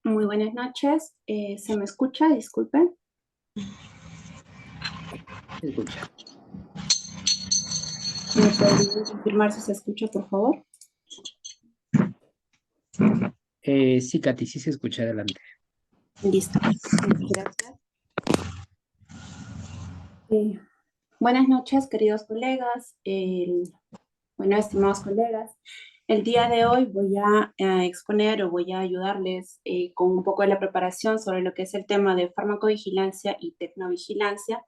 Muy buenas noches. ¿Se me escucha? Disculpen. Se escucha. ¿Me podrían confirmar si se escucha, por favor? Sí, Katy, sí se escucha adelante. Listo. Muchas gracias. Eh, Buenas noches, queridos colegas. Bueno, estimados colegas, el día de hoy voy a exponer o voy a ayudarles con un poco de la preparación sobre lo que es el tema de farmacovigilancia y tecnovigilancia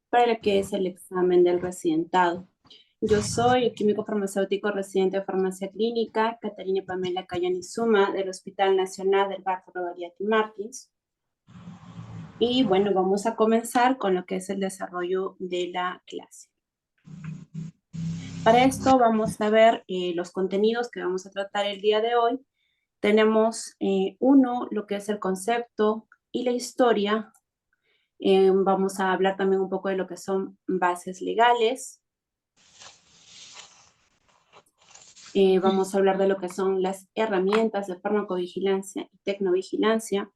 para lo que es el examen del residentado. Yo soy el químico farmacéutico residente de farmacia clínica, Catarina Pamela Cayanizuma, del Hospital Nacional del Barrio Rodariati Martins. Y bueno, vamos a comenzar con lo que es el desarrollo de la clase. Para esto vamos a ver los contenidos que vamos a tratar el día de hoy. Tenemos uno, lo que es el concepto y la historia. Vamos a hablar también un poco de lo que son bases legales. Vamos a hablar de lo que son las herramientas de farmacovigilancia y tecnovigilancia.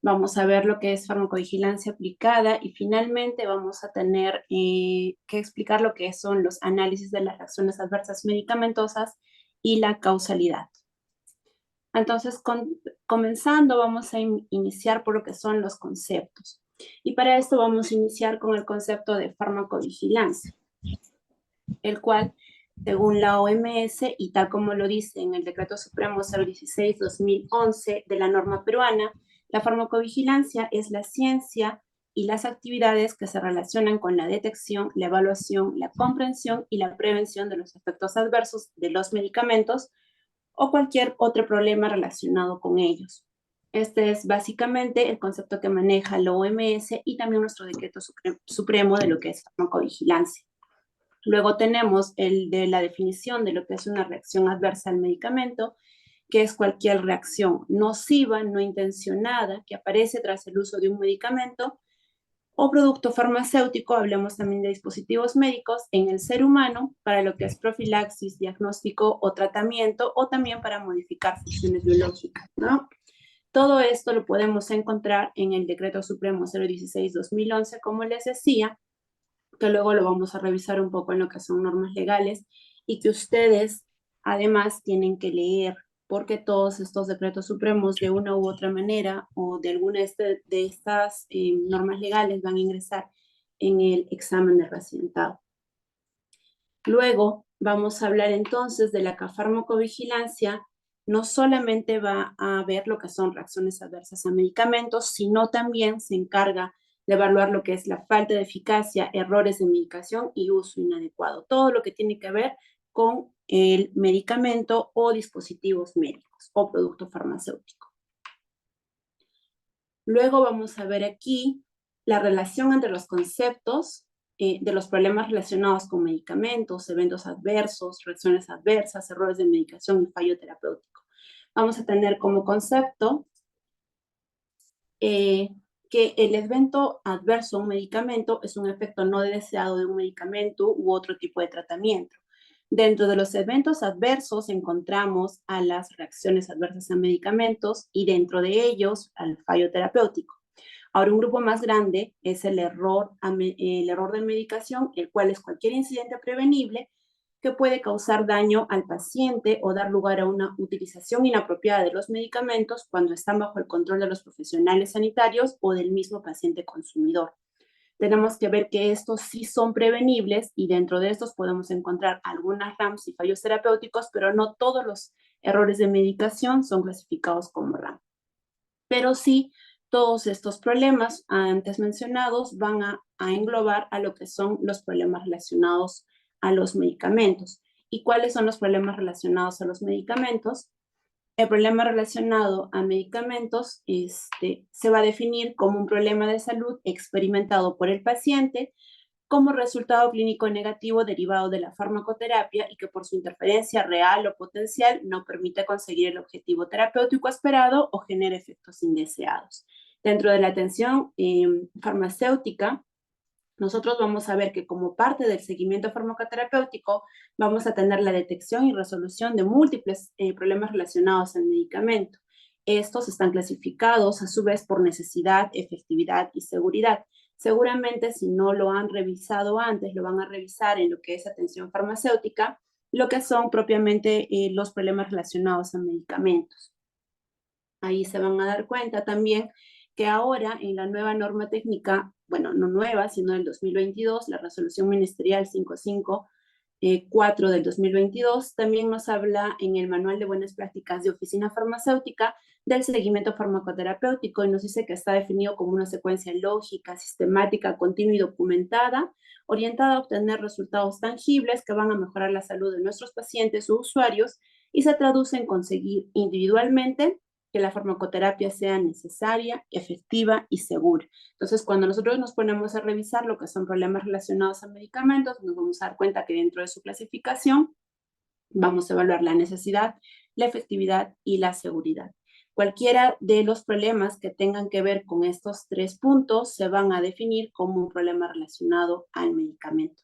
Vamos a ver lo que es farmacovigilancia aplicada y finalmente vamos a tener que explicar lo que son los análisis de las reacciones adversas medicamentosas y la causalidad. Entonces, comenzando, vamos a iniciar por lo que son los conceptos. Y para esto vamos a iniciar con el concepto de farmacovigilancia, el cual, según la OMS y tal como lo dice en el Decreto Supremo 016-2011 de la norma peruana, la farmacovigilancia es la ciencia y las actividades que se relacionan con la detección, la evaluación, la comprensión y la prevención de los efectos adversos de los medicamentos o cualquier otro problema relacionado con ellos. Este es básicamente el concepto que maneja la OMS y también nuestro decreto supremo de lo que es farmacovigilancia. Luego tenemos el de la definición de lo que es una reacción adversa al medicamento, que es cualquier reacción nociva, no intencionada, que aparece tras el uso de un medicamento o producto farmacéutico, hablemos también de dispositivos médicos, en el ser humano para lo que es profilaxis, diagnóstico o tratamiento, o también para modificar funciones biológicas, ¿no? Todo esto lo podemos encontrar en el Decreto Supremo 016-2011, como les decía, que luego lo vamos a revisar un poco en lo que son normas legales y que ustedes además tienen que leer porque todos estos decretos supremos de una u otra manera o de alguna de estas normas legales van a ingresar en el examen de residentado. Luego vamos a hablar entonces de la farmacovigilancia. No solamente va a ver lo que son reacciones adversas a medicamentos, sino también se encarga de evaluar lo que es la falta de eficacia, errores de medicación y uso inadecuado. Todo lo que tiene que ver con el medicamento o dispositivos médicos o producto farmacéutico. Luego vamos a ver aquí la relación entre los conceptos de los problemas relacionados con medicamentos, eventos adversos, reacciones adversas, errores de medicación y fallo terapéutico. Vamos a tener como concepto que el evento adverso a un medicamento es un efecto no deseado de un medicamento u otro tipo de tratamiento. Dentro de los eventos adversos encontramos a las reacciones adversas a medicamentos y dentro de ellos al fallo terapéutico. Ahora, un grupo más grande es el error de medicación, el cual es cualquier incidente prevenible que puede causar daño al paciente o dar lugar a una utilización inapropiada de los medicamentos cuando están bajo el control de los profesionales sanitarios o del mismo paciente consumidor. Tenemos que ver que estos sí son prevenibles y dentro de estos podemos encontrar algunas RAMs y fallos terapéuticos, pero no todos los errores de medicación son clasificados como RAM. Pero sí, todos estos problemas antes mencionados van a englobar a lo que son los problemas relacionados a los medicamentos. ¿Y cuáles son los problemas relacionados a los medicamentos? El problema relacionado a medicamentos se va a definir como un problema de salud experimentado por el paciente como resultado clínico negativo derivado de la farmacoterapia y que por su interferencia real o potencial no permite conseguir el objetivo terapéutico esperado o genera efectos indeseados. Dentro de la atención farmacéutica, nosotros vamos a ver que como parte del seguimiento farmacoterapéutico vamos a tener la detección y resolución de múltiples problemas relacionados al medicamento. estos están clasificados a su vez por necesidad, efectividad y seguridad. Seguramente si no lo han revisado antes, lo van a revisar en lo que es atención farmacéutica, lo que son propiamente los problemas relacionados a medicamentos. Ahí se van a dar cuenta también que ahora en la nueva norma técnica, bueno, no nueva, sino del 2022, la resolución ministerial 554 del 2022, también nos habla en el manual de buenas prácticas de oficina farmacéutica del seguimiento farmacoterapéutico y nos dice que está definido como una secuencia lógica, sistemática, continua y documentada, orientada a obtener resultados tangibles que van a mejorar la salud de nuestros pacientes o usuarios y se traduce en conseguir individualmente que la farmacoterapia sea necesaria, efectiva y segura. Entonces, cuando nosotros nos ponemos a revisar lo que son problemas relacionados a medicamentos, nos vamos a dar cuenta que dentro de su clasificación vamos a evaluar la necesidad, la efectividad y la seguridad. Cualquiera de los problemas que tengan que ver con estos 3 puntos se van a definir como un problema relacionado al medicamento.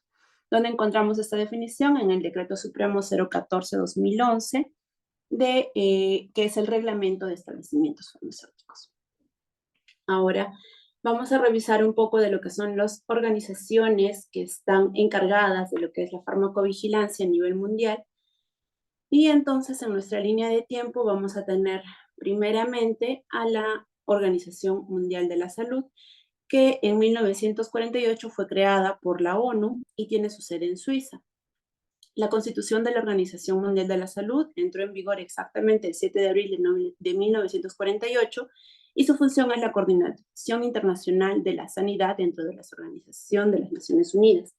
¿Dónde encontramos esta definición? En el Decreto Supremo 014-2011, que es el reglamento de establecimientos farmacéuticos. Ahora vamos a revisar un poco de lo que son las organizaciones que están encargadas de lo que es la farmacovigilancia a nivel mundial. Y entonces en nuestra línea de tiempo vamos a tener primeramente a la Organización Mundial de la Salud, que en 1948 fue creada por la ONU y tiene su sede en Suiza. La Constitución de la Organización Mundial de la Salud entró en vigor exactamente el 7 de abril de 1948 y su función es la coordinación internacional de la sanidad dentro de la Organización de las Naciones Unidas.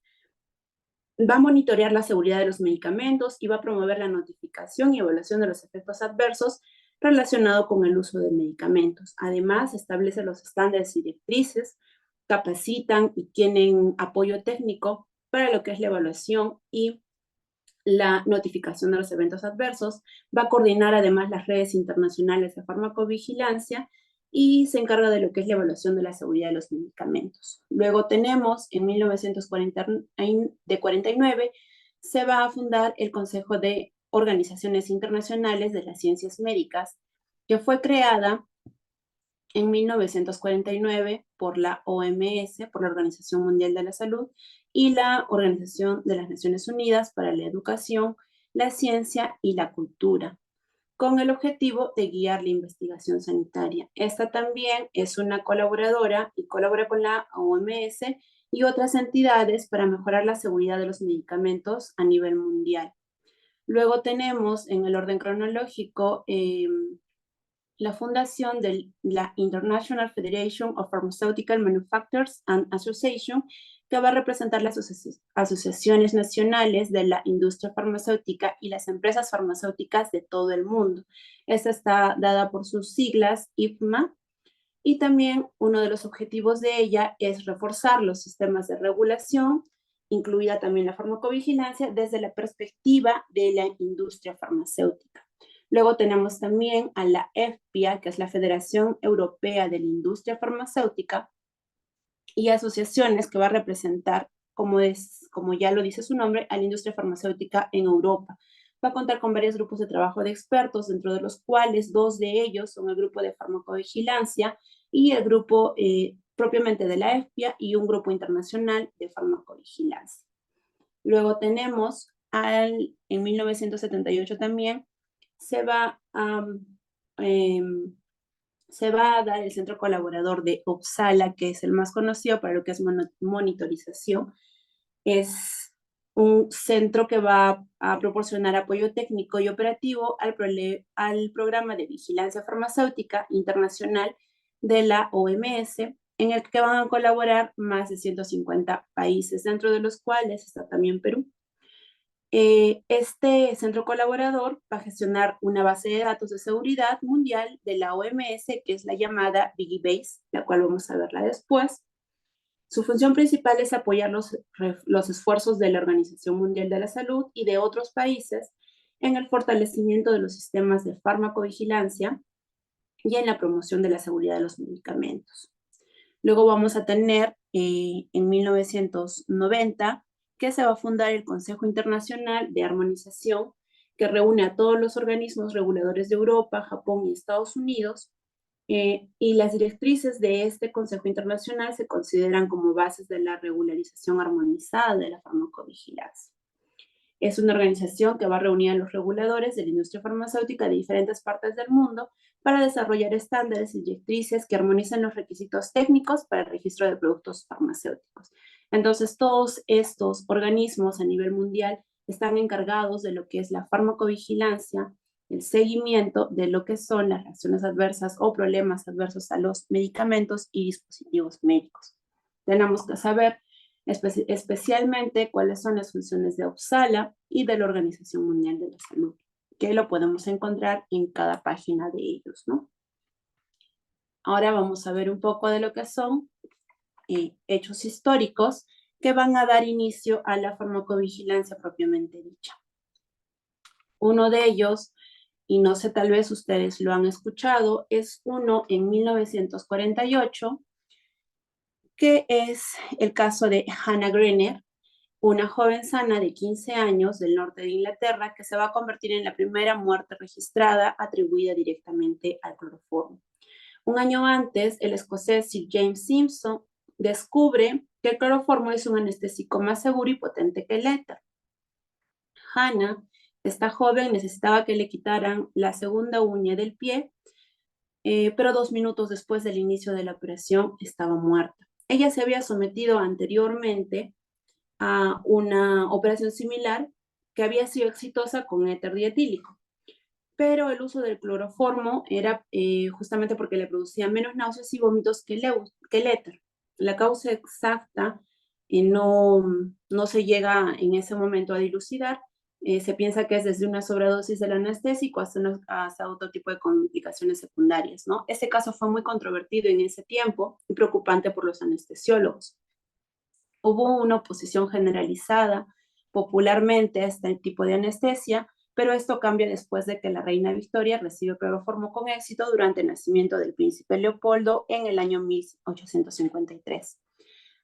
Va a monitorear la seguridad de los medicamentos y va a promover la notificación y evaluación de los efectos adversos relacionados con el uso de medicamentos. Además, establece los estándares y directrices, capacitan y tienen apoyo técnico para lo que es la evaluación y la notificación de los eventos adversos, va a coordinar además las redes internacionales de farmacovigilancia y se encarga de lo que es la evaluación de la seguridad de los medicamentos. Luego tenemos, en 1949, se va a fundar el Consejo de Organizaciones Internacionales de las Ciencias Médicas, que fue creada en 1949 por la OMS, por la Organización Mundial de la Salud, y la Organización de las Naciones Unidas para la Educación, la Ciencia y la Cultura, con el objetivo de guiar la investigación sanitaria. Esta también es una colaboradora y colabora con la OMS y otras entidades para mejorar la seguridad de los medicamentos a nivel mundial. Luego tenemos en el orden cronológico la fundación de la International Federation of Pharmaceutical Manufacturers and Association, que va a representar las asociaciones nacionales de la industria farmacéutica y las empresas farmacéuticas de todo el mundo. Esta está dada por sus siglas IFMA, y también uno de los objetivos de ella es reforzar los sistemas de regulación, incluida también la farmacovigilancia, desde la perspectiva de la industria farmacéutica. Luego tenemos también a la EFPIA, que es la Federación Europea de la Industria Farmacéutica, y asociaciones que va a representar, como ya lo dice su nombre, a la industria farmacéutica en Europa. Va a contar con varios grupos de trabajo de expertos, dentro de los cuales 2 de ellos son el grupo de farmacovigilancia y el grupo propiamente de la EFPIA y un grupo internacional de farmacovigilancia. Luego tenemos en 1978 también se va a dar el centro colaborador de Uppsala, que es el más conocido para lo que es monitorización. Es un centro que va a proporcionar apoyo técnico y operativo al programa de vigilancia farmacéutica internacional de la OMS, en el que van a colaborar más de 150 países, dentro de los cuales está también Perú. Este centro colaborador va a gestionar una base de datos de seguridad mundial de la OMS, que es la llamada BigBase, la cual vamos a verla después. Su función principal es apoyar los esfuerzos de la Organización Mundial de la Salud y de otros países en el fortalecimiento de los sistemas de farmacovigilancia y en la promoción de la seguridad de los medicamentos. Luego vamos a tener en 1990 que se va a fundar el Consejo Internacional de Armonización, que reúne a todos los organismos reguladores de Europa, Japón y Estados Unidos, y las directrices de este Consejo Internacional se consideran como bases de la regularización armonizada de la farmacovigilancia. Es una organización que va a reunir a los reguladores de la industria farmacéutica de diferentes partes del mundo para desarrollar estándares y directrices que armonicen los requisitos técnicos para el registro de productos farmacéuticos. Entonces, todos estos organismos a nivel mundial están encargados de lo que es la farmacovigilancia, el seguimiento de lo que son las reacciones adversas o problemas adversos a los medicamentos y dispositivos médicos. Tenemos que saber especialmente cuáles son las funciones de Uppsala y de la Organización Mundial de la Salud, que lo podemos encontrar en cada página de ellos, ¿no? Ahora vamos a ver un poco de lo que son hechos históricos que van a dar inicio a la farmacovigilancia propiamente dicha. Uno de ellos, y no sé, tal vez ustedes lo han escuchado, es uno en 1948, que es el caso de Hannah Greener, una joven sana de 15 años del norte de Inglaterra que se va a convertir en la primera muerte registrada atribuida directamente al cloroformo. Un año antes, el escocés Sir James Simpson descubre que el cloroformo es un anestésico más seguro y potente que el éter. Hannah, esta joven, necesitaba que le quitaran la segunda uña del pie, pero 2 minutos después del inicio de la operación estaba muerta. Ella se había sometido anteriormente a una operación similar que había sido exitosa con éter dietílico, pero el uso del cloroformo era justamente porque le producía menos náuseas y vómitos que el éter. La causa exacta no se llega en ese momento a dilucidar. Se piensa que es desde una sobredosis del anestésico hasta otro tipo de complicaciones secundarias, ¿no? Este caso fue muy controvertido en ese tiempo y preocupante por los anestesiólogos. Hubo una oposición generalizada popularmente a este tipo de anestesia, pero esto cambia después de que la reina Victoria recibe cloroformo con éxito durante el nacimiento del príncipe Leopoldo en el año 1853.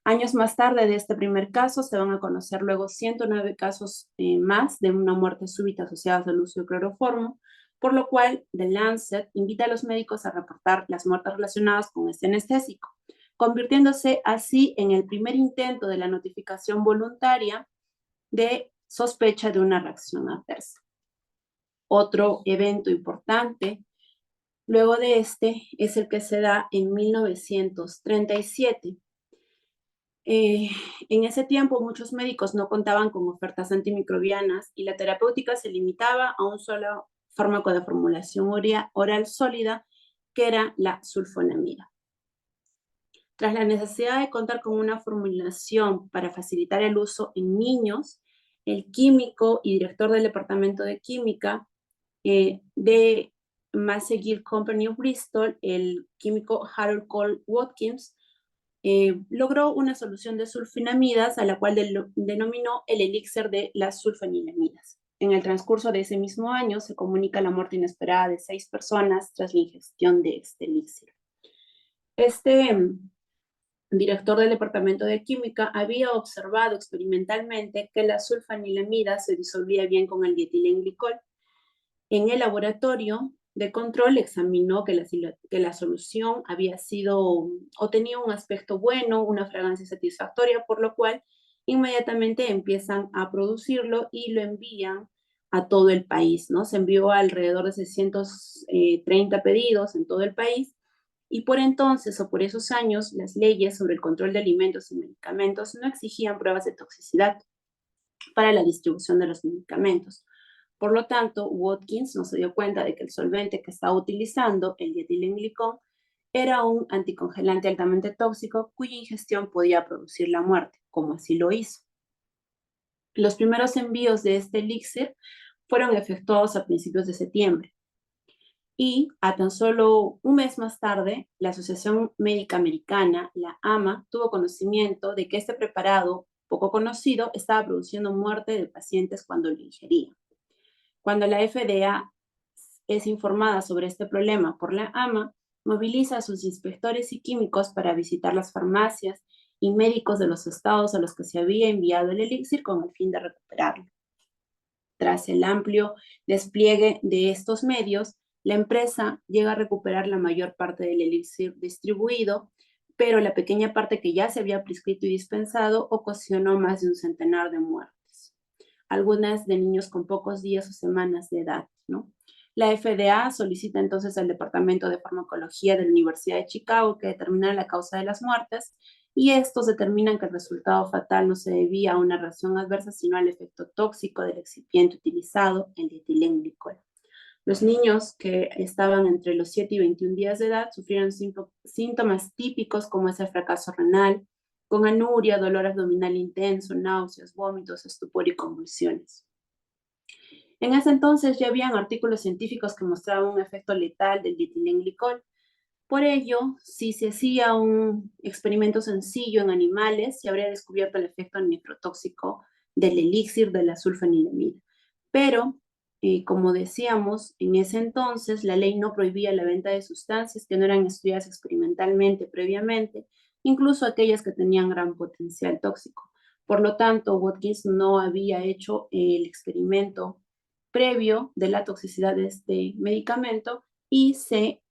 Años más tarde de este primer caso, se van a conocer luego 109 casos más de una muerte súbita asociada al uso de cloroformo, por lo cual The Lancet invita a los médicos a reportar las muertes relacionadas con este anestésico, convirtiéndose así en el primer intento de la notificación voluntaria de sospecha de una reacción adversa. Otro evento importante luego de este es el que se da en 1937. En ese tiempo muchos médicos no contaban con ofertas antimicrobianas y la terapéutica se limitaba a un solo fármaco de formulación oral sólida, que era la sulfonamida. Tras la necesidad de contar con una formulación para facilitar el uso en niños, el químico y director del departamento de química de McGill Company of Bristol, el químico Harold Cole Watkins, logró una solución de sulfonamidas a la cual denominó el elixir de las sulfonilamidas. En el transcurso de ese mismo año se comunica la muerte inesperada de 6 personas tras la ingestión de este elixir. Este director del departamento de química había observado experimentalmente que la sulfanilamida se disolvía bien con el dietilenglicol. En el laboratorio de control examinó que la solución había sido o tenía un aspecto bueno, una fragancia satisfactoria, por lo cual inmediatamente empiezan a producirlo y lo envían a todo el país, ¿no? Se envió a alrededor de 630 pedidos en todo el país, y por entonces o por esos años las leyes sobre el control de alimentos y medicamentos no exigían pruebas de toxicidad para la distribución de los medicamentos. Por lo tanto, Watkins no se dio cuenta de que el solvente que estaba utilizando, el dietilenglicol, era un anticongelante altamente tóxico cuya ingestión podía producir la muerte, como así lo hizo. Los primeros envíos de este elixir fueron efectuados a principios de septiembre. Y a tan solo un mes más tarde, la Asociación Médica Americana, la AMA, tuvo conocimiento de que este preparado poco conocido estaba produciendo muerte de pacientes cuando lo ingerían. Cuando la FDA es informada sobre este problema por la AMA, moviliza a sus inspectores y químicos para visitar las farmacias y médicos de los estados a los que se había enviado el elixir con el fin de recuperarlo. Tras el amplio despliegue de estos medios, la empresa llega a recuperar la mayor parte del elixir distribuido, pero la pequeña parte que ya se había prescrito y dispensado ocasionó más de un centenar de muertes, algunas de niños con pocos días o semanas de edad, ¿no? La FDA solicita entonces al Departamento de Farmacología de la Universidad de Chicago que determine la causa de las muertes, y estos determinan que el resultado fatal no se debía a una reacción adversa, sino al efecto tóxico del excipiente utilizado, el dietilenglicol. Los niños que estaban entre los 7 y 21 días de edad sufrieron síntomas típicos como ese fracaso renal, con anuria, dolor abdominal intenso, náuseas, vómitos, estupor y convulsiones. En ese entonces ya habían artículos científicos que mostraban un efecto letal del dietilenglicol. Por ello, si se hacía un experimento sencillo en animales, se habría descubierto el efecto nefrotóxico del elixir de la sulfanilamida. Pero, como decíamos, en ese entonces la ley no prohibía la venta de sustancias que no eran estudiadas experimentalmente previamente, incluso aquellas que tenían gran potencial tóxico. Por lo tanto, Watkins no había hecho el experimento previo de la toxicidad de este medicamento y se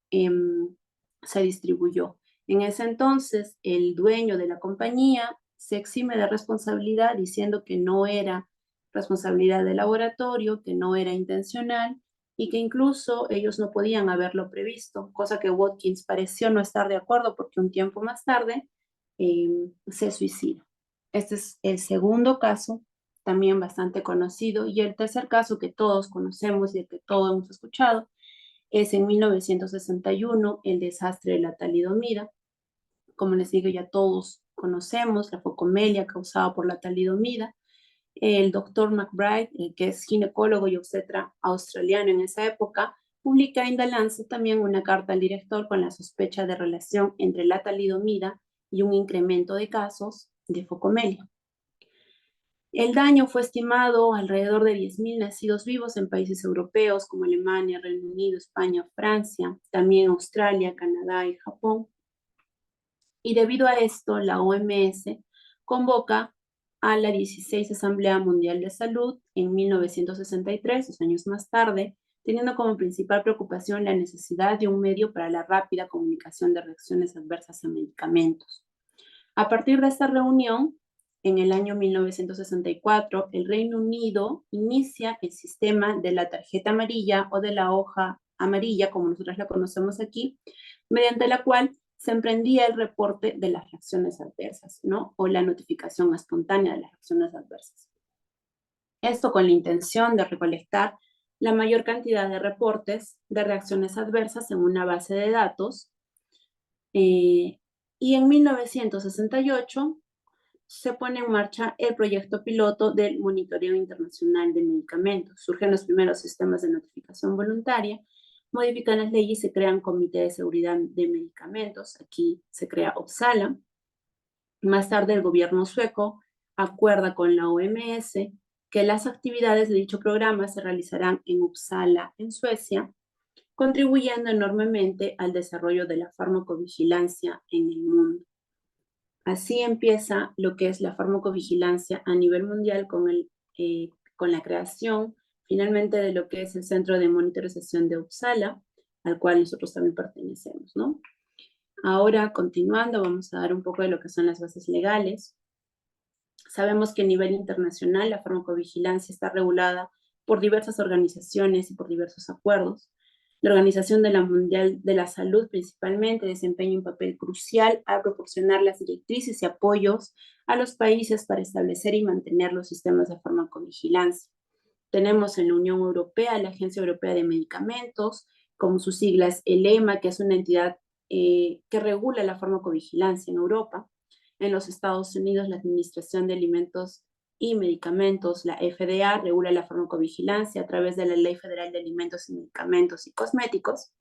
distribuyó. En ese entonces, el dueño de la compañía se exime de responsabilidad diciendo que no era responsabilidad del laboratorio, que no era intencional y que incluso ellos no podían haberlo previsto, cosa que Watkins pareció no estar de acuerdo porque un tiempo más tarde se suicida. Este es el segundo caso, también bastante conocido, y el tercer caso que todos conocemos y el que todos hemos escuchado es en 1961, el desastre de la talidomida. Como les digo, ya todos conocemos la focomelia causada por la talidomida. El doctor McBride, que es ginecólogo y obstetra australiano en esa época, publica en The Lancet también una carta al director con la sospecha de relación entre la talidomida y un incremento de casos de focomelia. El daño fue estimado alrededor de 10.000 nacidos vivos en países europeos como Alemania, Reino Unido, España, Francia, también Australia, Canadá y Japón. Y debido a esto, la OMS convoca a la 16 Asamblea Mundial de Salud en 1963, 2 años más tarde, teniendo como principal preocupación la necesidad de un medio para la rápida comunicación de reacciones adversas a medicamentos. A partir de esta reunión, en el año 1964, el Reino Unido inicia el sistema de la tarjeta amarilla o de la hoja amarilla, como nosotros la conocemos aquí, mediante la cual se emprendía el reporte de las reacciones adversas, ¿no? O la notificación espontánea de las reacciones adversas. Esto con la intención de recolectar la mayor cantidad de reportes de reacciones adversas en una base de datos. Y en 1968 se pone en marcha el proyecto piloto del monitoreo internacional de medicamentos. Surgen los primeros sistemas de notificación voluntaria, modifican las leyes y se crean comités de seguridad de medicamentos. Aquí se crea Uppsala. Más tarde el gobierno sueco acuerda con la OMS que las actividades de dicho programa se realizarán en Uppsala, en Suecia, contribuyendo enormemente al desarrollo de la farmacovigilancia en el mundo. Así empieza lo que es la farmacovigilancia a nivel mundial con la creación finalmente de lo que es el Centro de Monitorización de Uppsala, al cual nosotros también pertenecemos, ¿no? Ahora, continuando, vamos a dar un poco de lo que son las bases legales. Sabemos que a nivel internacional la farmacovigilancia está regulada por diversas organizaciones y por diversos acuerdos. La Organización Mundial de la Salud principalmente desempeña un papel crucial al proporcionar las directrices y apoyos a los países para establecer y mantener los sistemas de farmacovigilancia. Tenemos en la Unión Europea la Agencia Europea de Medicamentos, como sus siglas el EMA, que es una entidad que regula la farmacovigilancia en Europa. En los Estados Unidos, la Administración de Alimentos y Medicamentos, la FDA, regula la farmacovigilancia a través de la Ley Federal de Alimentos y Medicamentos y Cosméticos.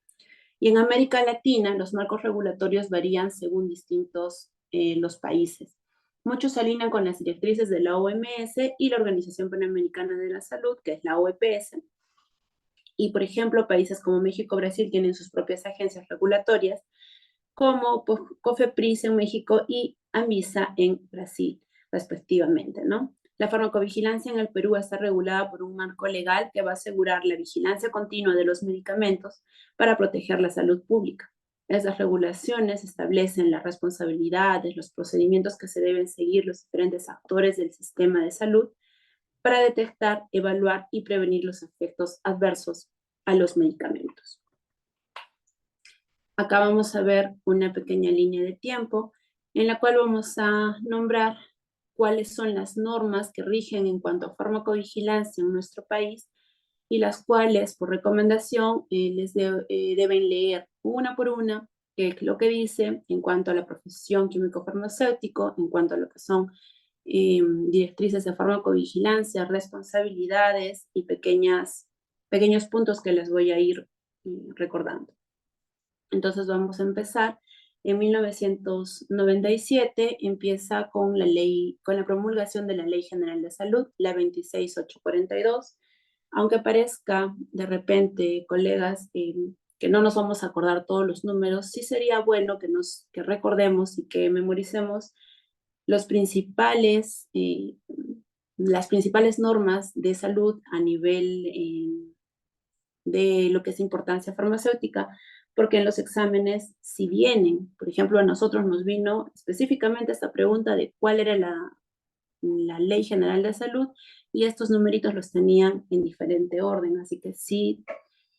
Y en América Latina, los marcos regulatorios varían según distintos los países. Muchos se alinean con las directrices de la OMS y la Organización Panamericana de la Salud, que es la OEPS. Y, por ejemplo, países como México y Brasil tienen sus propias agencias regulatorias, como COFEPRIS en México y ANVISA en Brasil, respectivamente, ¿no? La farmacovigilancia en el Perú está regulada por un marco legal que va a asegurar la vigilancia continua de los medicamentos para proteger la salud pública. Esas regulaciones establecen las responsabilidades, los procedimientos que se deben seguir los diferentes actores del sistema de salud para detectar, evaluar y prevenir los efectos adversos a los medicamentos. Acá vamos a ver una pequeña línea de tiempo en la cual vamos a nombrar cuáles son las normas que rigen en cuanto a farmacovigilancia en nuestro país y las cuales, por recomendación, deben leer una por una lo que dice en cuanto a la profesión químico-farmacéutico, en cuanto a lo que son directrices de farmacovigilancia, responsabilidades y pequeños puntos que les voy a ir recordando. Entonces vamos a empezar. En 1997 empieza con la promulgación de la Ley General de Salud, la 26842. Aunque parezca de repente, colegas, que no nos vamos a acordar todos los números, sí sería bueno que recordemos y que memoricemos las principales normas de salud a nivel de lo que es importancia farmacéutica, porque en los exámenes, si vienen, por ejemplo, a nosotros nos vino específicamente esta pregunta de cuál era la Ley General de Salud, y estos numeritos los tenían en diferente orden, así que sí,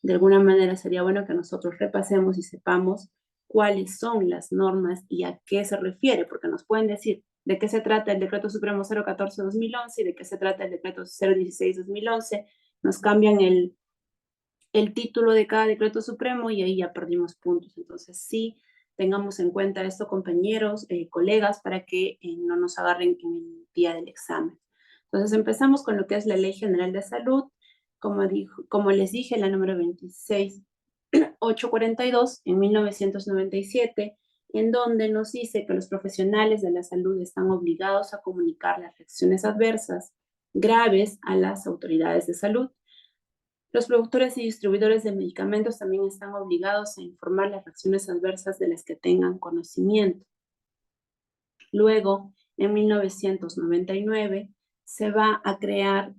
de alguna manera sería bueno que nosotros repasemos y sepamos cuáles son las normas y a qué se refiere, porque nos pueden decir de qué se trata el Decreto Supremo 014-2011 y de qué se trata el Decreto 016-2011, nos cambian el título de cada decreto supremo y ahí ya perdimos puntos. Entonces sí, tengamos en cuenta esto, compañeros, colegas, para que no nos agarren en el día del examen. Entonces empezamos con lo que es la Ley General de Salud, como les dije, la número 26842 en 1997, en donde nos dice que los profesionales de la salud están obligados a comunicar las reacciones adversas graves a las autoridades de salud. Los productores y distribuidores de medicamentos también están obligados a informar las reacciones adversas de las que tengan conocimiento. Luego, en 1999, se va a crear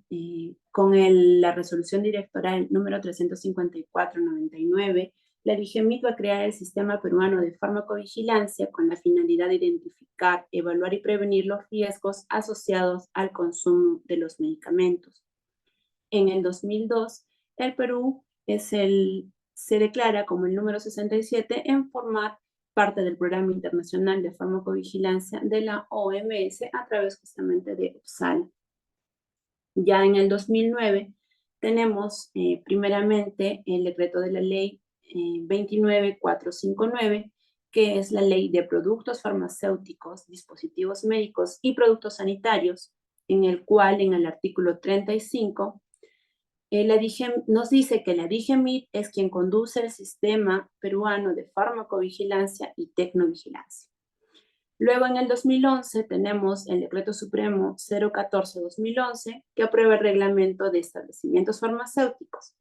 con la resolución directoral número 354/99, la DIGEMIT va a crear el Sistema Peruano de Farmacovigilancia con la finalidad de identificar, evaluar y prevenir los riesgos asociados al consumo de los medicamentos. En el 2002, el Perú se declara como el número 67 en formar parte del Programa Internacional de Farmacovigilancia de la OMS a través justamente de UPSALA. Ya en el 2009 tenemos primeramente el decreto de la ley 29459, que es la ley de productos farmacéuticos, dispositivos médicos y productos sanitarios, en el cual en el artículo 35 nos dice que la DIGEMIT es quien conduce el sistema peruano de farmacovigilancia y tecnovigilancia. Luego, en el 2011, tenemos el Decreto Supremo 014-2011, que aprueba el reglamento de establecimientos farmacéuticos.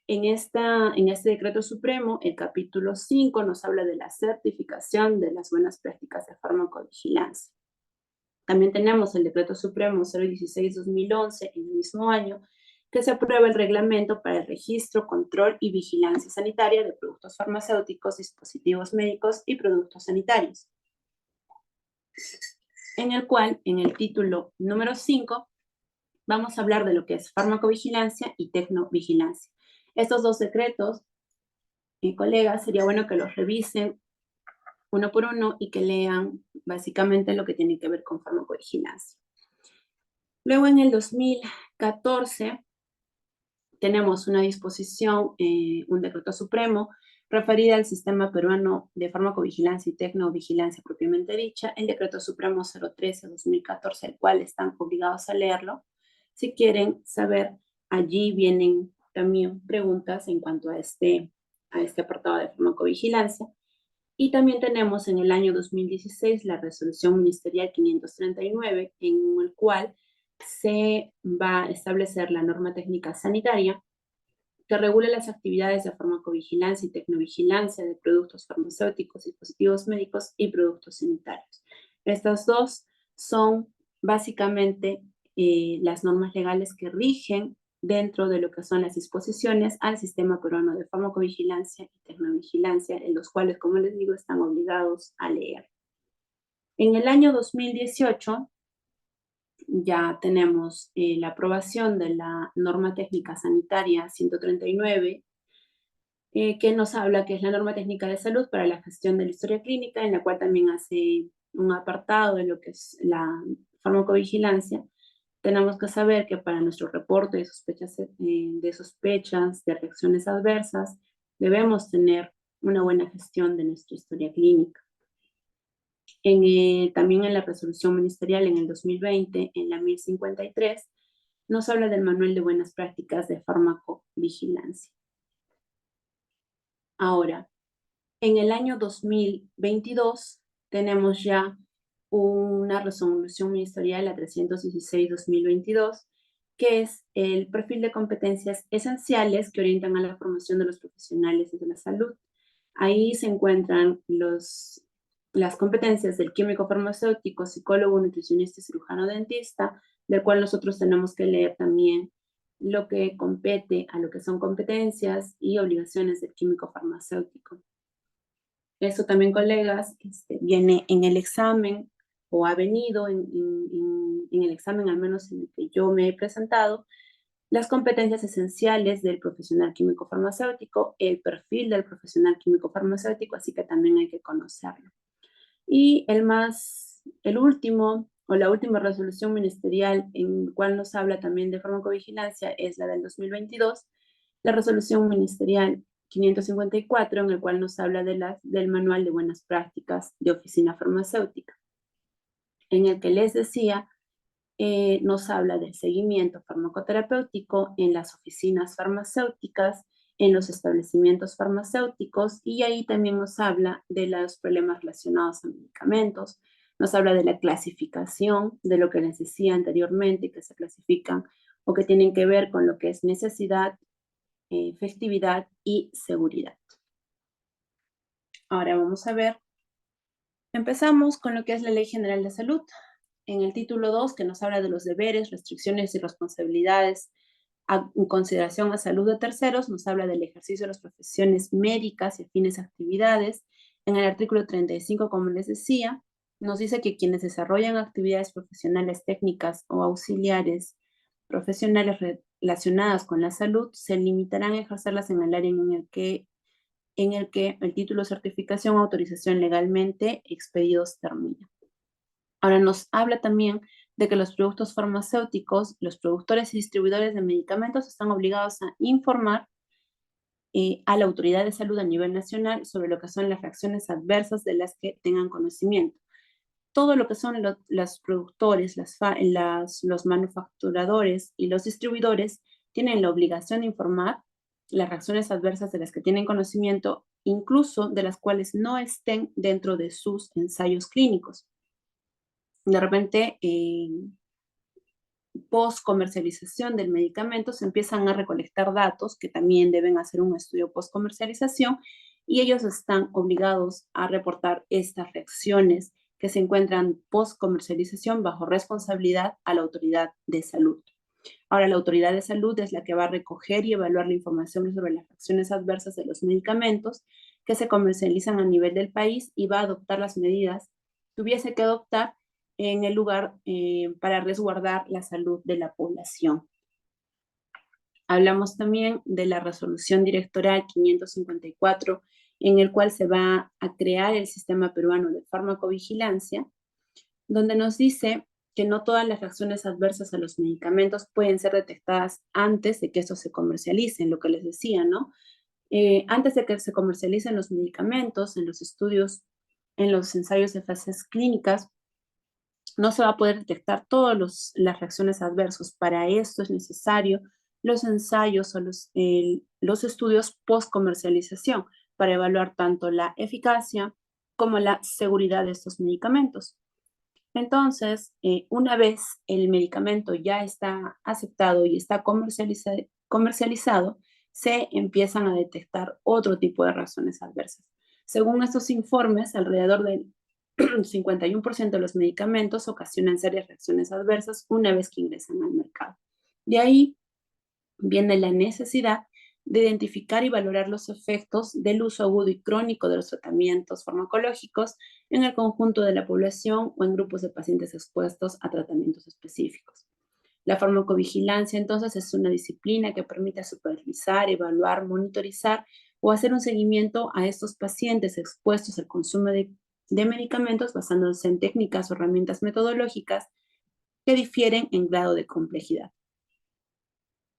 En este Decreto Supremo, el capítulo 5 nos habla de la certificación de las buenas prácticas de farmacovigilancia. También tenemos el Decreto Supremo 016-2011 en el mismo año, que se aprueba el reglamento para el registro, control y vigilancia sanitaria de productos farmacéuticos, dispositivos médicos y productos sanitarios, en el cual, en el título número 5, vamos a hablar de lo que es farmacovigilancia y tecnovigilancia. Estos dos decretos, colegas, sería bueno que los revisen uno por uno y que lean básicamente lo que tiene que ver con farmacovigilancia. Luego, en el 2014, tenemos una disposición, un decreto supremo, referida al Sistema Peruano de Farmacovigilancia y Tecnovigilancia propiamente dicha, el Decreto Supremo 013-2014, el cual están obligados a leerlo. Si quieren saber, allí vienen también preguntas en cuanto a este apartado de farmacovigilancia. Y también tenemos en el año 2016 la Resolución Ministerial 539, en el cual se va a establecer la norma técnica sanitaria que regula las actividades de farmacovigilancia y tecnovigilancia de productos farmacéuticos, dispositivos médicos y productos sanitarios. Estas dos son básicamente las normas legales que rigen dentro de lo que son las disposiciones al sistema peruano de farmacovigilancia y tecnovigilancia, en los cuales, como les digo, están obligados a leer. En el año 2018 ya tenemos la aprobación de la norma técnica sanitaria 139, que nos habla que es la norma técnica de salud para la gestión de la historia clínica, en la cual también hace un apartado de lo que es la farmacovigilancia. Tenemos que saber que para nuestro reporte de sospechas, de reacciones adversas, debemos tener una buena gestión de nuestra historia clínica. También en la resolución ministerial en el 2020, en la 1053, nos habla del manual de buenas prácticas de farmacovigilancia. Ahora, en el año 2022 tenemos ya una resolución ministerial, la 316-2022, que es el perfil de competencias esenciales que orientan a la formación de los profesionales de la salud. Ahí se encuentran las competencias del químico farmacéutico, psicólogo, nutricionista y cirujano dentista, del cual nosotros tenemos que leer también lo que compete a lo que son competencias y obligaciones del químico farmacéutico. Eso también, colegas, viene en el examen, o ha venido en el examen, al menos en el que yo me he presentado, las competencias esenciales del profesional químico farmacéutico, el perfil del profesional químico farmacéutico, así que también hay que conocerlo. Y el último, o la última resolución ministerial en la cual nos habla también de farmacovigilancia es la del 2022, la resolución ministerial 554, en el cual nos habla del manual de buenas prácticas de oficina farmacéutica, en el que les decía, nos habla del seguimiento farmacoterapéutico en las oficinas farmacéuticas, en los establecimientos farmacéuticos, y ahí también nos habla de los problemas relacionados a medicamentos, nos habla de la clasificación de lo que les decía anteriormente, que se clasifican o que tienen que ver con lo que es necesidad, efectividad y seguridad. Ahora vamos a ver, empezamos con lo que es la Ley General de Salud. En el título 2, que nos habla de los deberes, restricciones y responsabilidades en consideración a salud de terceros, nos habla del ejercicio de las profesiones médicas y afines actividades. En el artículo 35, como les decía, nos dice que quienes desarrollan actividades profesionales técnicas o auxiliares profesionales relacionadas con la salud se limitarán a ejercerlas en el área en el que el título de certificación o autorización legalmente expedidos termina. Ahora nos habla también de que los productos farmacéuticos, los productores y distribuidores de medicamentos están obligados a informar a la autoridad de salud a nivel nacional sobre lo que son las reacciones adversas de las que tengan conocimiento. Todo lo que son los productores, los manufacturadores y los distribuidores tienen la obligación de informar las reacciones adversas de las que tienen conocimiento, incluso de las cuales no estén dentro de sus ensayos clínicos. De repente, post-comercialización del medicamento, se empiezan a recolectar datos que también deben hacer un estudio post-comercialización, y ellos están obligados a reportar estas reacciones que se encuentran post-comercialización bajo responsabilidad a la autoridad de salud. Ahora, la autoridad de salud es la que va a recoger y evaluar la información sobre las reacciones adversas de los medicamentos que se comercializan a nivel del país y va a adoptar las medidas que hubiese que adoptar en el lugar para resguardar la salud de la población. Hablamos también de la resolución directoral 554, en el cual se va a crear el sistema peruano de farmacovigilancia, donde nos dice que no todas las reacciones adversas a los medicamentos pueden ser detectadas antes de que estos se comercialicen, lo que les decía, ¿no? Antes de que se comercialicen los medicamentos, en los estudios, en los ensayos de fases clínicas, no se va a poder detectar todas las reacciones adversas. Para esto es necesario los ensayos o los estudios post-comercialización para evaluar tanto la eficacia como la seguridad de estos medicamentos. Entonces, una vez el medicamento ya está aceptado y está comercializado, se empiezan a detectar otro tipo de reacciones adversas. Según estos informes, alrededor del 51% de los medicamentos ocasionan serias reacciones adversas una vez que ingresan al mercado. De ahí viene la necesidad de identificar y valorar los efectos del uso agudo y crónico de los tratamientos farmacológicos en el conjunto de la población o en grupos de pacientes expuestos a tratamientos específicos. La farmacovigilancia, entonces, es una disciplina que permite supervisar, evaluar, monitorizar o hacer un seguimiento a estos pacientes expuestos al consumo de medicamentos basándose en técnicas o herramientas metodológicas que difieren en grado de complejidad.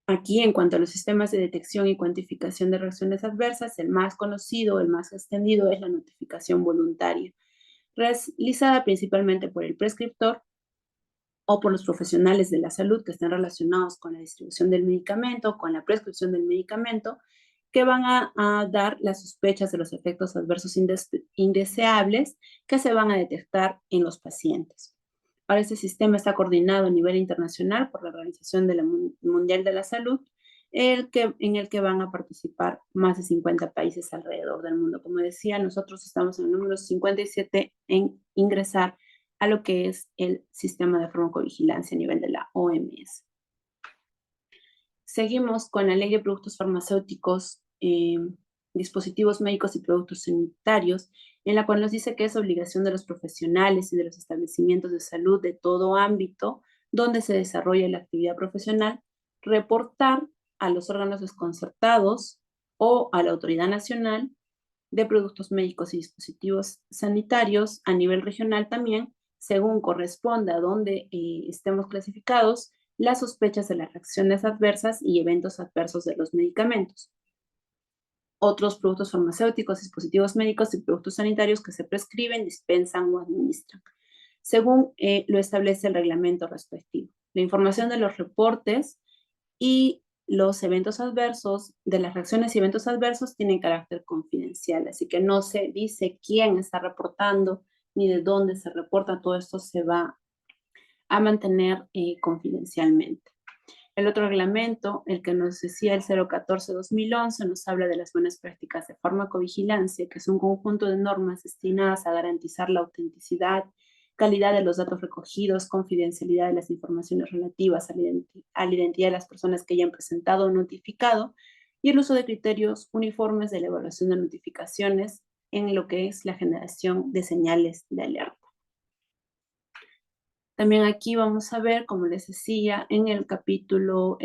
Aquí, en cuanto a los sistemas de detección y cuantificación de reacciones adversas, el más conocido, el más extendido, es la notificación voluntaria, realizada principalmente por el prescriptor o por los profesionales de la salud que estén relacionados con la distribución del medicamento, con la prescripción del medicamento, que van a dar las sospechas de los efectos adversos indeseables que se van a detectar en los pacientes. Ahora, este sistema está coordinado a nivel internacional por la Organización Mundial de la Salud, en el que van a participar más de 50 países alrededor del mundo. Como decía, nosotros estamos en el número 57 en ingresar a lo que es el sistema de farmacovigilancia a nivel de la OMS. Seguimos con la Ley de Productos Farmacéuticos, Dispositivos Médicos y Productos Sanitarios, en la cual nos dice que es obligación de los profesionales y de los establecimientos de salud de todo ámbito donde se desarrolla la actividad profesional, reportar a los órganos desconcertados o a la Autoridad Nacional de Productos Médicos y Dispositivos Sanitarios a nivel regional también, según corresponda a donde estemos clasificados, las sospechas de las reacciones adversas y eventos adversos de los medicamentos. Otros productos farmacéuticos, dispositivos médicos y productos sanitarios que se prescriben, dispensan o administran, según lo establece el reglamento respectivo. La información de los reportes y los eventos adversos, de las reacciones y eventos adversos, tienen carácter confidencial, así que no se dice quién está reportando ni de dónde se reporta, todo esto se va a mantener confidencialmente. El otro reglamento, el que nos decía el 014-2011, nos habla de las buenas prácticas de farmacovigilancia, que es un conjunto de normas destinadas a garantizar la autenticidad, calidad de los datos recogidos, confidencialidad de las informaciones relativas a la identidad de las personas que hayan presentado o notificado, y el uso de criterios uniformes de la evaluación de notificaciones en lo que es la generación de señales de alerta. También aquí vamos a ver, como les decía, en el título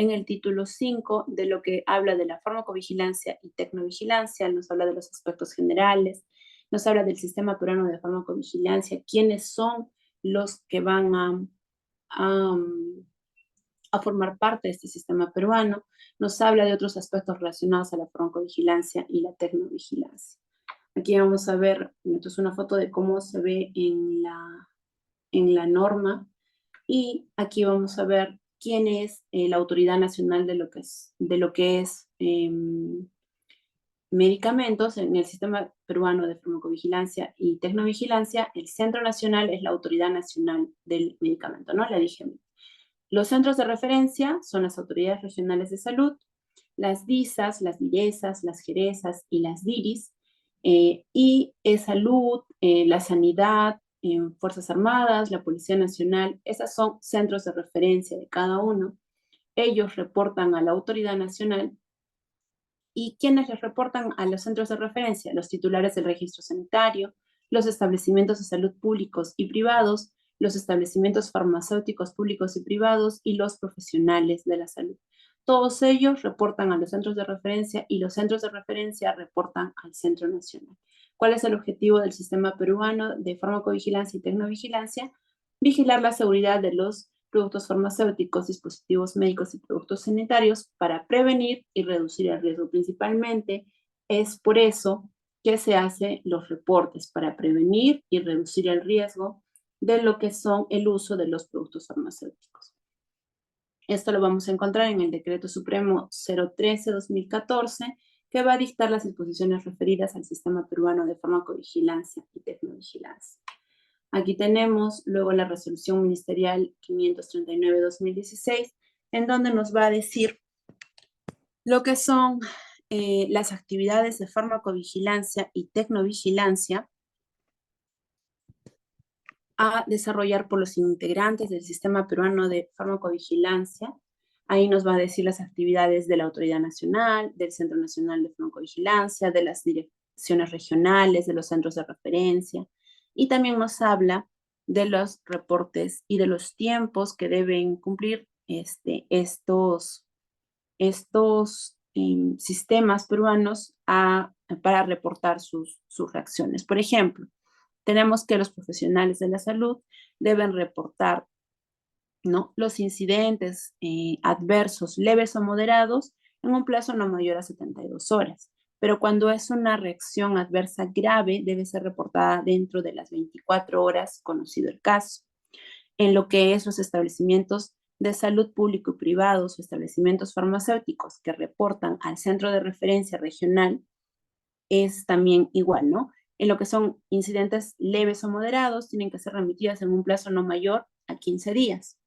5, de lo que habla de la farmacovigilancia y tecnovigilancia, nos habla de los aspectos generales, nos habla del sistema peruano de farmacovigilancia, quiénes son los que van a formar parte de este sistema peruano, nos habla de otros aspectos relacionados a la farmacovigilancia y la tecnovigilancia. Aquí vamos a ver, esto es una foto de cómo se ve en la norma, y aquí vamos a ver quién es la autoridad nacional de lo que es medicamentos. En el sistema peruano de farmacovigilancia y tecnovigilancia, el Centro Nacional es la autoridad nacional del medicamento, ¿no? La DIGEMET. Los centros de referencia son las autoridades regionales de salud, las DISAS, las DIRESAS, las JERESAS y las DIRIS, y salud, la sanidad, Fuerzas Armadas, la Policía Nacional. Esas son centros de referencia de cada uno. Ellos reportan a la autoridad nacional. ¿Y quiénes les reportan a los centros de referencia? Los titulares del registro sanitario, los establecimientos de salud públicos y privados, los establecimientos farmacéuticos públicos y privados y los profesionales de la salud. Todos ellos reportan a los centros de referencia y los centros de referencia reportan al Centro Nacional. ¿Cuál es el objetivo del sistema peruano de farmacovigilancia y tecnovigilancia? Vigilar la seguridad de los productos farmacéuticos, dispositivos médicos y productos sanitarios para prevenir y reducir el riesgo. Principalmente es por eso que se hacen los reportes, para prevenir y reducir el riesgo de lo que son el uso de los productos farmacéuticos. Esto lo vamos a encontrar en el Decreto Supremo 013-2014, que va a dictar las disposiciones referidas al sistema peruano de farmacovigilancia y tecnovigilancia. Aquí tenemos luego la resolución ministerial 539-2016, en donde nos va a decir lo que son las actividades de farmacovigilancia y tecnovigilancia a desarrollar por los integrantes del Sistema Peruano de Farmacovigilancia. Ahí nos va a decir las actividades de la Autoridad Nacional, del Centro Nacional de Farmacovigilancia, de las direcciones regionales, de los centros de referencia, y también nos habla de los reportes y de los tiempos que deben cumplir estos sistemas peruanos para reportar sus reacciones. Por ejemplo, tenemos que los profesionales de la salud deben reportar, ¿no?, los incidentes adversos leves o moderados en un plazo no mayor a 72 horas. Pero cuando es una reacción adversa grave, debe ser reportada dentro de las 24 horas, conocido el caso. En lo que es los establecimientos de salud público y privados o establecimientos farmacéuticos que reportan al centro de referencia regional, es también igual, ¿no? En lo que son incidentes leves o moderados, tienen que ser remitidas en un plazo no mayor a 15 días.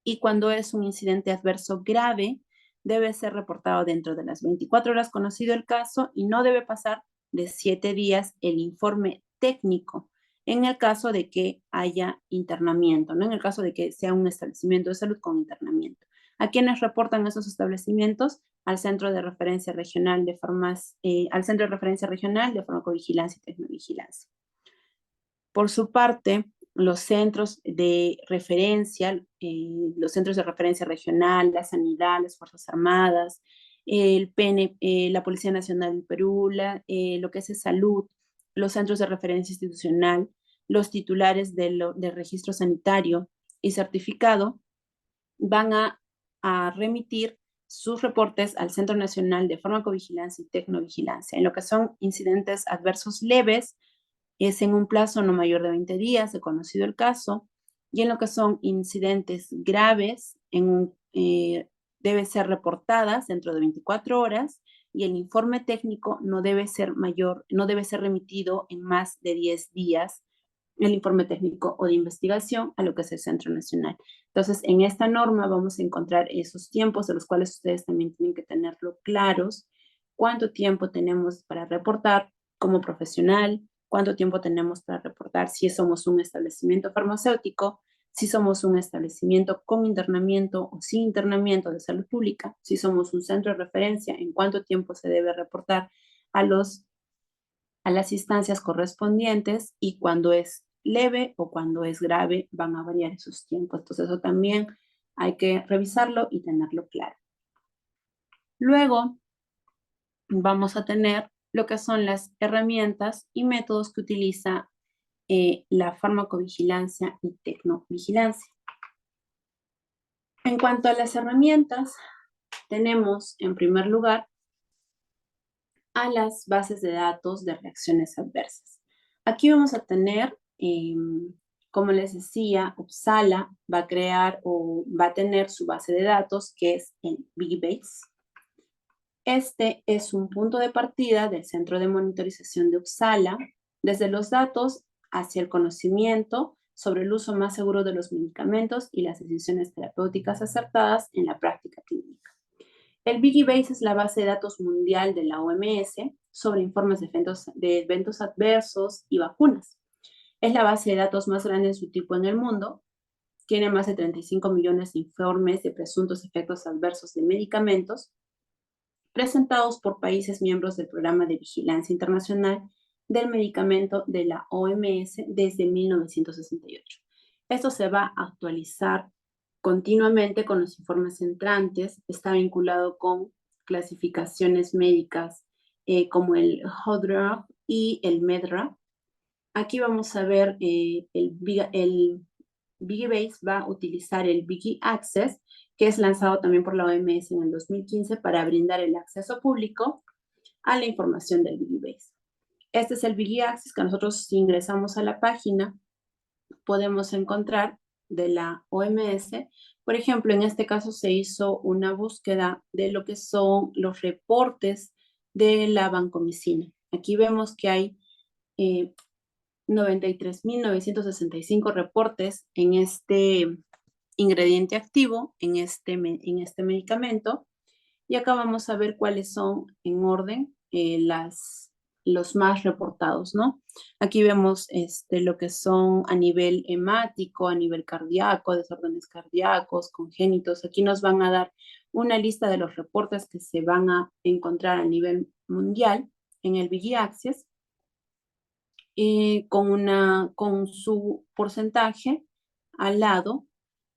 Y cuando es un incidente adverso grave, debe ser reportado dentro de las 24 horas conocido el caso y no debe pasar de 7 días el informe técnico en el caso de que haya internamiento, ¿no? En el caso de que sea un establecimiento de salud con internamiento. ¿A quiénes reportan esos establecimientos? Al Centro de Referencia Regional de al Centro de Referencia Regional de Farmacovigilancia y Tecnovigilancia. Por su parte, los centros de referencia, regional, la Sanidad, las Fuerzas Armadas, el PN, la Policía Nacional del Perú, lo que es salud, los centros de referencia institucional, los titulares del registro sanitario y certificado, van a remitir sus reportes al Centro Nacional de Farmacovigilancia y Tecnovigilancia. En lo que son incidentes adversos leves, es en un plazo no mayor de 20 días de conocido el caso, y en lo que son incidentes graves, debe ser reportadas dentro de 24 horas, y el informe técnico no debe ser remitido en más de 10 días, el informe técnico o de investigación a lo que es el Centro Nacional. Entonces, en esta norma vamos a encontrar esos tiempos de los cuales ustedes también tienen que tenerlo claros, cuánto tiempo tenemos para reportar como profesional, cuánto tiempo tenemos para reportar si somos un establecimiento farmacéutico, si somos un establecimiento con internamiento o sin internamiento de salud pública, si somos un centro de referencia, en cuánto tiempo se debe reportar a las instancias correspondientes, y cuando es leve o cuando es grave van a variar esos tiempos. Entonces eso también hay que revisarlo y tenerlo claro. Luego vamos a tener lo que son las herramientas y métodos que utiliza la farmacovigilancia y tecnovigilancia. En cuanto a las herramientas, tenemos en primer lugar a las bases de datos de reacciones adversas. Aquí vamos a tener, como les decía, Uppsala va a crear o va a tener su base de datos, que es el BigBase. Este es un punto de partida del Centro de Monitorización de Uppsala, desde los datos hacia el conocimiento sobre el uso más seguro de los medicamentos y las decisiones terapéuticas acertadas en la práctica clínica. El BigBase es la base de datos mundial de la OMS sobre informes de eventos adversos y vacunas. Es la base de datos más grande en su tipo en el mundo. Tiene más de 35 millones de informes de presuntos efectos adversos de medicamentos presentados por países miembros del Programa de Vigilancia Internacional del Medicamento de la OMS desde 1968. Esto se va a actualizar continuamente con los informes entrantes. Está vinculado con clasificaciones médicas como el HODRA y el MEDRA. Aquí vamos a ver el BigBase va a utilizar el BigAccess, que es lanzado también por la OMS en el 2015 para brindar el acceso público a la información del BigBase. Este es el BigAccess que nosotros, si ingresamos a la página, podemos encontrar de la OMS. Por ejemplo, en este caso se hizo una búsqueda de lo que son los reportes de la vancomicina. Aquí vemos que hay 93.965 reportes en este ingrediente activo, en este medicamento. Y acá vamos a ver cuáles son en orden las los más reportados, ¿no? Aquí vemos lo que son a nivel hemático, a nivel cardíaco, desórdenes cardíacos, congénitos. Aquí nos van a dar una lista de los reportes que se van a encontrar a nivel mundial en el VG Access, con su porcentaje al lado,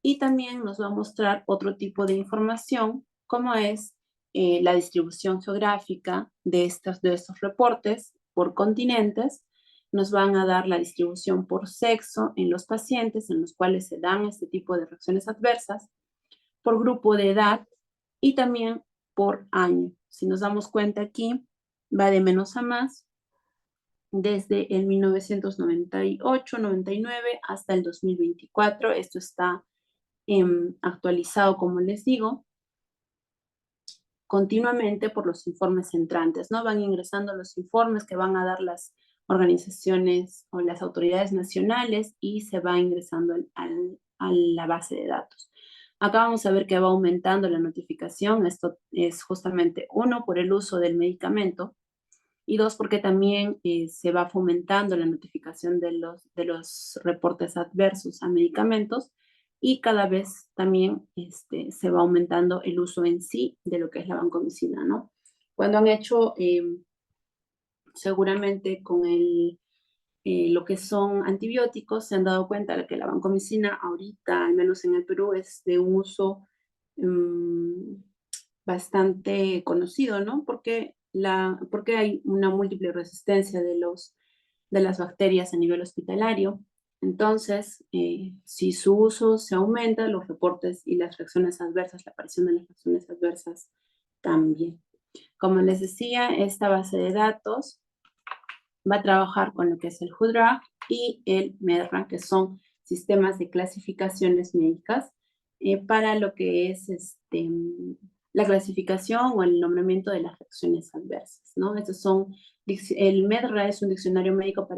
y también nos va a mostrar otro tipo de información, como es la distribución geográfica de estos reportes por continentes. Nos van a dar la distribución por sexo en los pacientes en los cuales se dan este tipo de reacciones adversas, por grupo de edad y también por año. Si nos damos cuenta aquí, va de menos a más, desde el 1998, 99 hasta el 2024. Esto está actualizado, como les digo, continuamente por los informes entrantes, ¿no? Van ingresando los informes que van a dar las organizaciones o las autoridades nacionales y se va ingresando a la base de datos. Acá vamos a ver que va aumentando la notificación. Esto es justamente, uno, por el uso del medicamento, y dos, porque también se va fomentando la notificación de los reportes adversos a medicamentos, y cada vez también se va aumentando el uso en sí de lo que es la vancomicina, ¿no? Cuando han hecho seguramente con lo que son antibióticos, se han dado cuenta de que la vancomicina ahorita, al menos en el Perú, es de un uso bastante conocido, ¿no? Porque hay una múltiple resistencia de las bacterias a nivel hospitalario. Entonces, si su uso se aumenta, los reportes y las reacciones adversas, la aparición de las reacciones adversas también. Como les decía, esta base de datos va a trabajar con lo que es el HUDRA y el MEDRA, que son sistemas de clasificaciones médicas, para lo que es la clasificación o el nombramiento de las reacciones adversas, ¿no? El MEDRA es un diccionario médico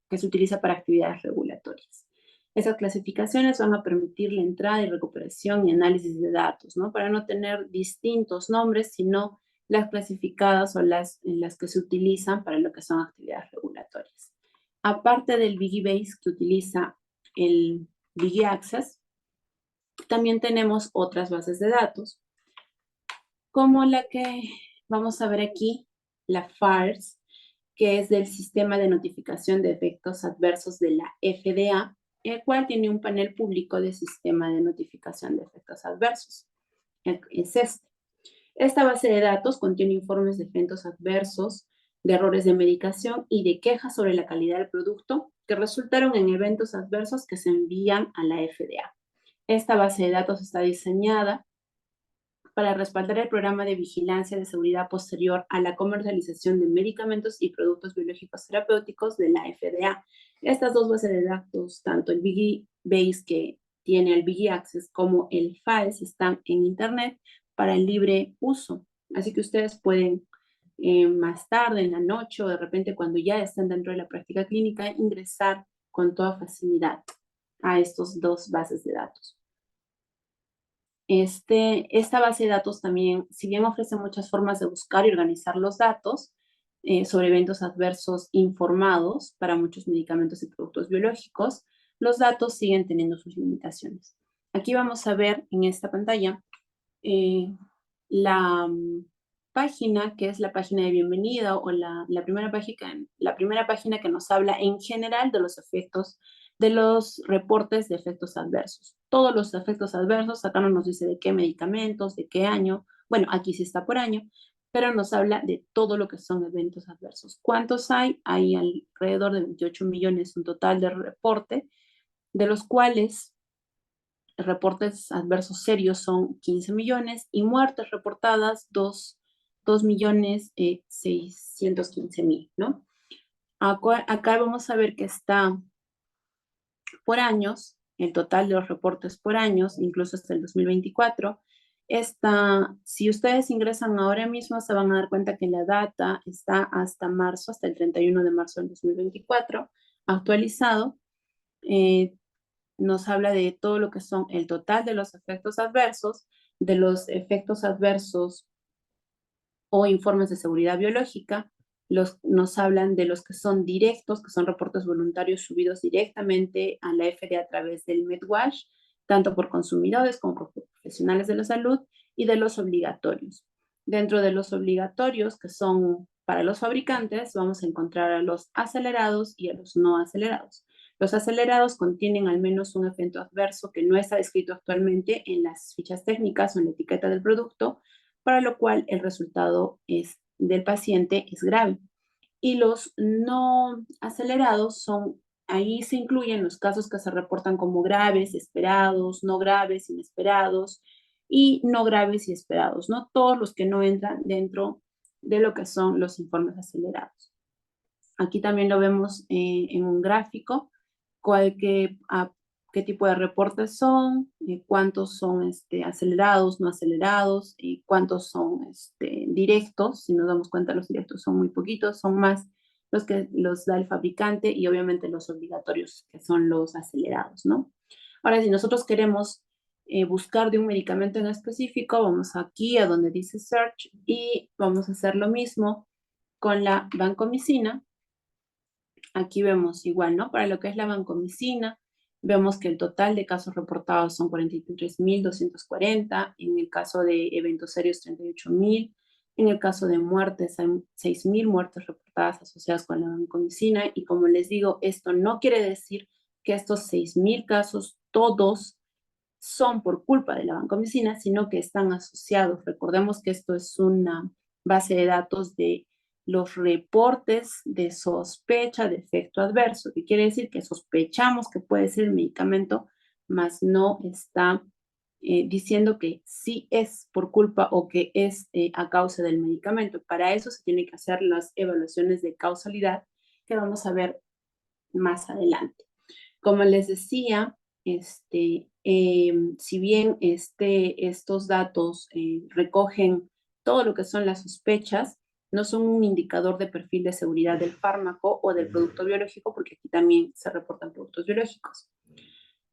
que se utiliza para actividades regulatorias. Esas clasificaciones van a permitir la entrada y recuperación y análisis de datos, ¿no? Para no tener distintos nombres, sino las clasificadas o las que se utilizan para lo que son actividades regulatorias. Aparte del Base que utiliza el Big Access, también tenemos otras bases de datos, como la que vamos a ver aquí, la FAERS, que es del Sistema de Notificación de Efectos Adversos de la FDA, el cual tiene un panel público de Sistema de Notificación de Efectos Adversos. Es este. Esta base de datos contiene informes de eventos adversos, de errores de medicación y de quejas sobre la calidad del producto que resultaron en eventos adversos que se envían a la FDA. Esta base de datos está diseñada para respaldar el programa de vigilancia de seguridad posterior a la comercialización de medicamentos y productos biológicos terapéuticos de la FDA. Estas dos bases de datos, tanto el Base que tiene el Big Access como el FAES, están en Internet para el libre uso. Así que ustedes pueden más tarde, en la noche o de repente cuando ya están dentro de la práctica clínica, ingresar con toda facilidad a estos dos bases de datos. Esta base de datos también, si bien ofrece muchas formas de buscar y organizar los datos sobre eventos adversos informados para muchos medicamentos y productos biológicos, los datos siguen teniendo sus limitaciones. Aquí vamos a ver en esta pantalla la página, que es la página de bienvenida o la primera página que nos habla en general de los efectos, de los reportes de efectos adversos. Todos los efectos adversos, acá no nos dice de qué medicamentos, de qué año, bueno, aquí sí está por año, pero nos habla de todo lo que son eventos adversos. ¿Cuántos hay? Hay alrededor de 28 millones un total de reporte, de los cuales reportes adversos serios son 15 millones y muertes reportadas 2 millones 615 mil, ¿no? Acá vamos a ver que está por años, el total de los reportes por años, incluso hasta el 2024. Si ustedes ingresan ahora mismo, se van a dar cuenta que la data está hasta marzo, hasta el 31 de marzo del 2024, actualizado. Nos habla de todo lo que son el total de los efectos adversos, o informes de seguridad biológica, Nos hablan de los que son directos, que son reportes voluntarios subidos directamente a la FDA a través del MedWatch, tanto por consumidores como por profesionales de la salud, y de los obligatorios. Dentro de los obligatorios, que son para los fabricantes, vamos a encontrar a los acelerados y a los no acelerados. Los acelerados contienen al menos un evento adverso que no está descrito actualmente en las fichas técnicas o en la etiqueta del producto, para lo cual el resultado del paciente es grave. Y los no acelerados ahí se incluyen los casos que se reportan como graves, esperados, no graves, inesperados, y no graves y esperados, ¿no? Todos los que no entran dentro de lo que son los informes acelerados. Aquí también lo vemos en un gráfico, qué tipo de reportes son, cuántos son acelerados, no acelerados, y cuántos son directos. Si nos damos cuenta, los directos son muy poquitos, son más los que los da el fabricante y obviamente los obligatorios, que son los acelerados, ¿no? Ahora, si nosotros queremos buscar de un medicamento en específico, vamos aquí a donde dice Search y vamos a hacer lo mismo con la vancomicina. Aquí vemos igual, ¿no? Para lo que es la vancomicina, vemos que el total de casos reportados son 43.240, en el caso de eventos serios 38.000, en el caso de muertes hay 6.000 muertes reportadas asociadas con la vancomicina, y como les digo, esto no quiere decir que estos 6.000 casos todos son por culpa de la vancomicina, sino que están asociados. Recordemos que esto es una base de datos de los reportes de sospecha de efecto adverso, que quiere decir que sospechamos que puede ser el medicamento, mas no está diciendo que sí es por culpa o que es a causa del medicamento. Para eso se tienen que hacer las evaluaciones de causalidad que vamos a ver más adelante. Como les decía, si bien estos datos recogen todo lo que son las sospechas, no son un indicador de perfil de seguridad del fármaco o del producto biológico, porque aquí también se reportan productos biológicos.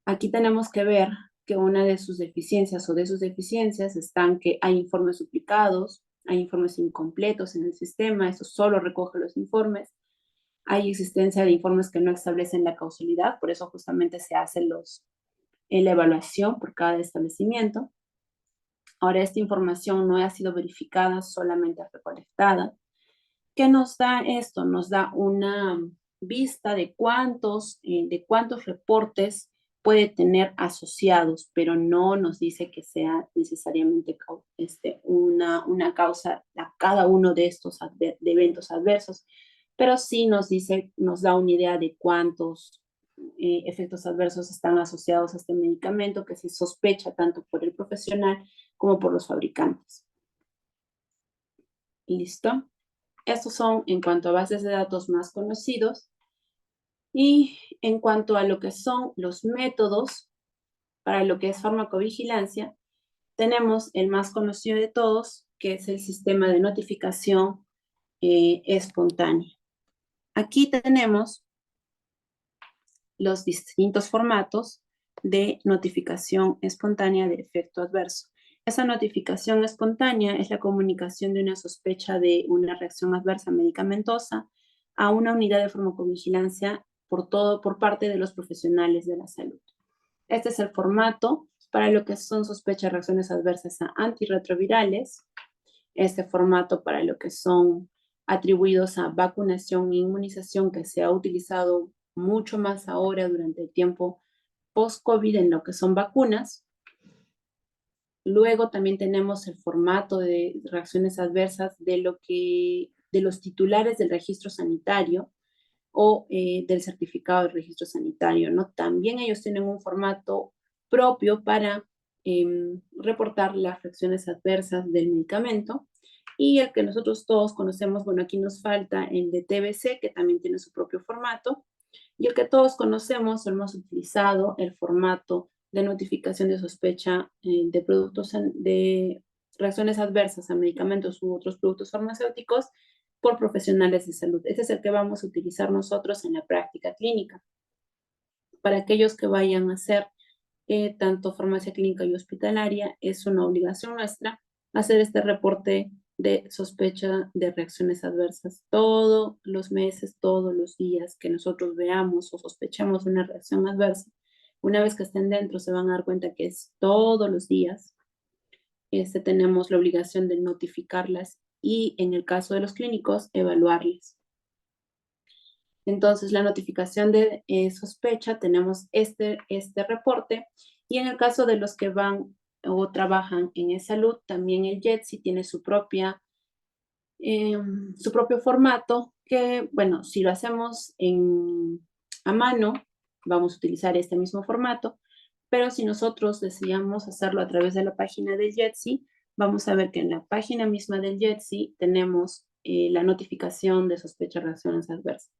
Aquí tenemos que ver que una de sus deficiencias o de sus deficiencias están que hay informes duplicados, hay informes incompletos en el sistema, eso solo recoge los informes. Hay existencia de informes que no establecen la causalidad, por eso justamente se hace la evaluación por cada establecimiento. Ahora, esta información no ha sido verificada, solamente recolectada. ¿Qué nos da esto? Nos da una vista de cuántos reportes puede tener asociados, pero no nos dice que sea necesariamente una causa a cada uno de estos eventos adversos, pero sí nos da una idea de cuántos efectos adversos están asociados a este medicamento que se sospecha tanto por el profesional como por los fabricantes. ¿Listo? Estos son en cuanto a bases de datos más conocidos. Y en cuanto a lo que son los métodos para lo que es farmacovigilancia, tenemos el más conocido de todos, que es el sistema de notificación espontánea. Aquí tenemos los distintos formatos de notificación espontánea de efecto adverso. Esa notificación espontánea es la comunicación de una sospecha de una reacción adversa medicamentosa a una unidad de farmacovigilancia por parte de los profesionales de la salud. Este es el formato para lo que son sospechas de reacciones adversas a antirretrovirales. Este formato para lo que son atribuidos a vacunación e inmunización, que se ha utilizado mucho más ahora durante el tiempo post-COVID en lo que son vacunas. Luego también tenemos el formato de reacciones adversas de los titulares del registro sanitario o del certificado de registro sanitario, ¿no? También ellos tienen un formato propio para reportar las reacciones adversas del medicamento. Y el que nosotros todos conocemos, bueno, aquí nos falta el de TBC, que también tiene su propio formato, y el que todos conocemos, hemos utilizado el formato de notificación de sospecha de productos de reacciones adversas a medicamentos u otros productos farmacéuticos por profesionales de salud. Este es el que vamos a utilizar nosotros en la práctica clínica. Para aquellos que vayan a hacer tanto farmacia clínica y hospitalaria, es una obligación nuestra hacer este reporte de sospecha de reacciones adversas. Todos los meses, todos los días que nosotros veamos o sospechemos una reacción adversa, una vez que estén dentro se van a dar cuenta que es todos los días. Tenemos la obligación de notificarlas y en el caso de los clínicos, evaluarlas. Entonces, la notificación de sospecha, tenemos este reporte, y en el caso de los que van o trabajan en e-salud, también el JETSI tiene su propio formato que, bueno, si lo hacemos a mano, vamos a utilizar este mismo formato, pero si nosotros deseamos hacerlo a través de la página del JETSI, vamos a ver que en la página misma del JETSI tenemos la notificación de sospecha de reacciones adversas.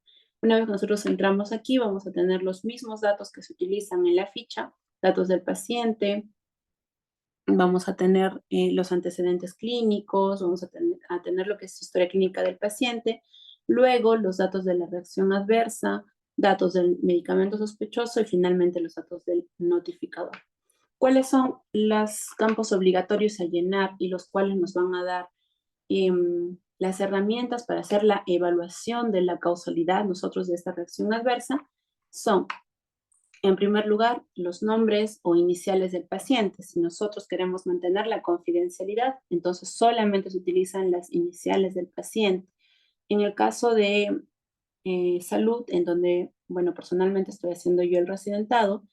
Una vez que nosotros entramos aquí, vamos a tener los mismos datos que se utilizan en la ficha, datos del paciente, vamos a tener los antecedentes clínicos, vamos a tener lo que es historia clínica del paciente, luego los datos de la reacción adversa, datos del medicamento sospechoso y finalmente los datos del notificador. ¿Cuáles son los campos obligatorios a llenar y los cuales nos van a dar las herramientas para hacer la evaluación de la causalidad nosotros de esta reacción adversa? Son, en primer lugar, los nombres o iniciales del paciente. Si nosotros queremos mantener la confidencialidad, entonces solamente se utilizan las iniciales del paciente. En el caso de salud, en donde, bueno, personalmente estoy haciendo yo el residentado,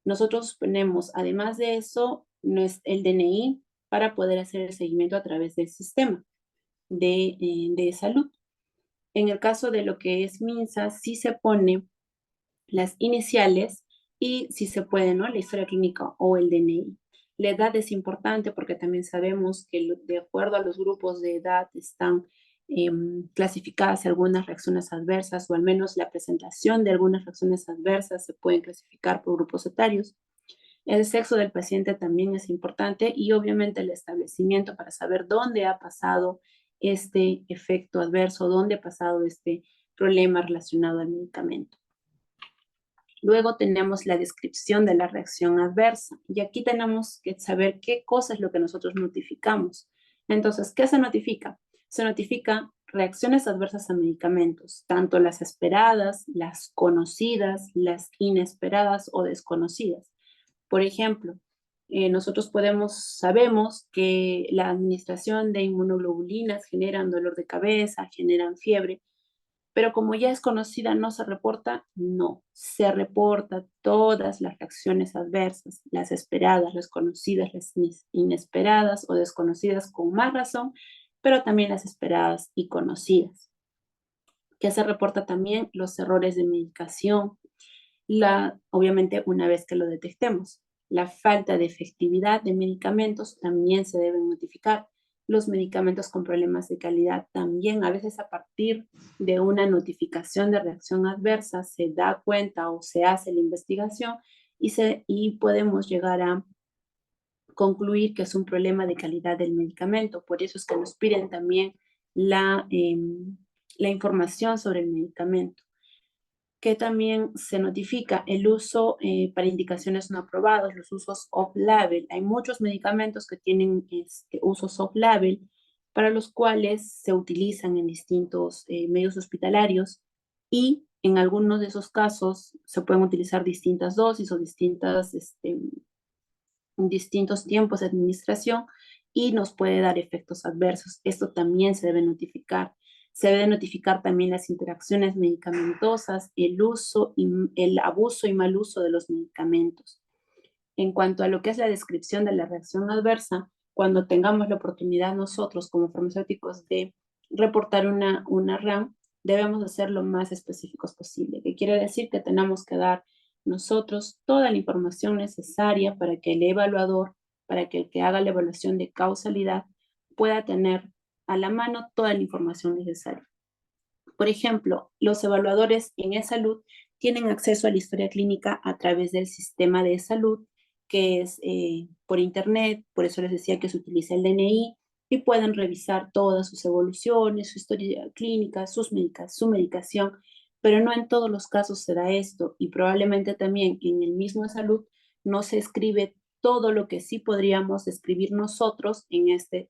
nosotros ponemos, además de eso, el DNI para poder hacer el seguimiento a través del sistema de salud. En el caso de lo que es MINSA, sí se pone las iniciales y si se puede, ¿no? La historia clínica o el DNI. La edad es importante porque también sabemos que de acuerdo a los grupos de edad están clasificadas algunas reacciones adversas, o al menos la presentación de algunas reacciones adversas se pueden clasificar por grupos etarios. El sexo del paciente también es importante y obviamente el establecimiento para saber dónde ha pasado este efecto adverso, dónde ha pasado este problema relacionado al medicamento. Luego tenemos la descripción de la reacción adversa y aquí tenemos que saber qué cosa es lo que nosotros notificamos. Entonces, ¿qué se notifica? Se notifica reacciones adversas a medicamentos, tanto las esperadas, las conocidas, las inesperadas o desconocidas. Por ejemplo, nosotros sabemos que la administración de inmunoglobulinas generan dolor de cabeza, generan fiebre, pero como ya es conocida, ¿no se reporta? No, se reporta todas las reacciones adversas, las esperadas, las conocidas, las inesperadas o desconocidas con más razón, pero también las esperadas y conocidas. Que se reporta también los errores de medicación, obviamente una vez que lo detectemos. La falta de efectividad de medicamentos también se deben notificar. Los medicamentos con problemas de calidad también, a veces a partir de una notificación de reacción adversa, se da cuenta o se hace la investigación y podemos llegar a concluir que es un problema de calidad del medicamento. Por eso es que nos piden también la información sobre el medicamento, que también se notifica el uso para indicaciones no aprobadas, los usos off-label. Hay muchos medicamentos que tienen usos off-label, para los cuales se utilizan en distintos medios hospitalarios y en algunos de esos casos se pueden utilizar distintas dosis o distintos tiempos de administración y nos puede dar efectos adversos. Esto también se debe notificar. Se debe notificar también las interacciones medicamentosas, el uso y el abuso y mal uso de los medicamentos. En cuanto a lo que es la descripción de la reacción adversa, cuando tengamos la oportunidad nosotros como farmacéuticos de reportar una RAM, debemos de ser lo más específicos posible, que quiere decir que tenemos que dar nosotros toda la información necesaria para que el evaluador, para que el que haga la evaluación de causalidad pueda tener a la mano toda la información necesaria. Por ejemplo, los evaluadores en e-salud tienen acceso a la historia clínica a través del sistema de salud, que es por internet, por eso les decía que se utiliza el DNI, y pueden revisar todas sus evoluciones, su historia clínica, su medicación, pero no en todos los casos se da esto, y probablemente también en el mismo de salud no se escribe todo lo que sí podríamos escribir nosotros en este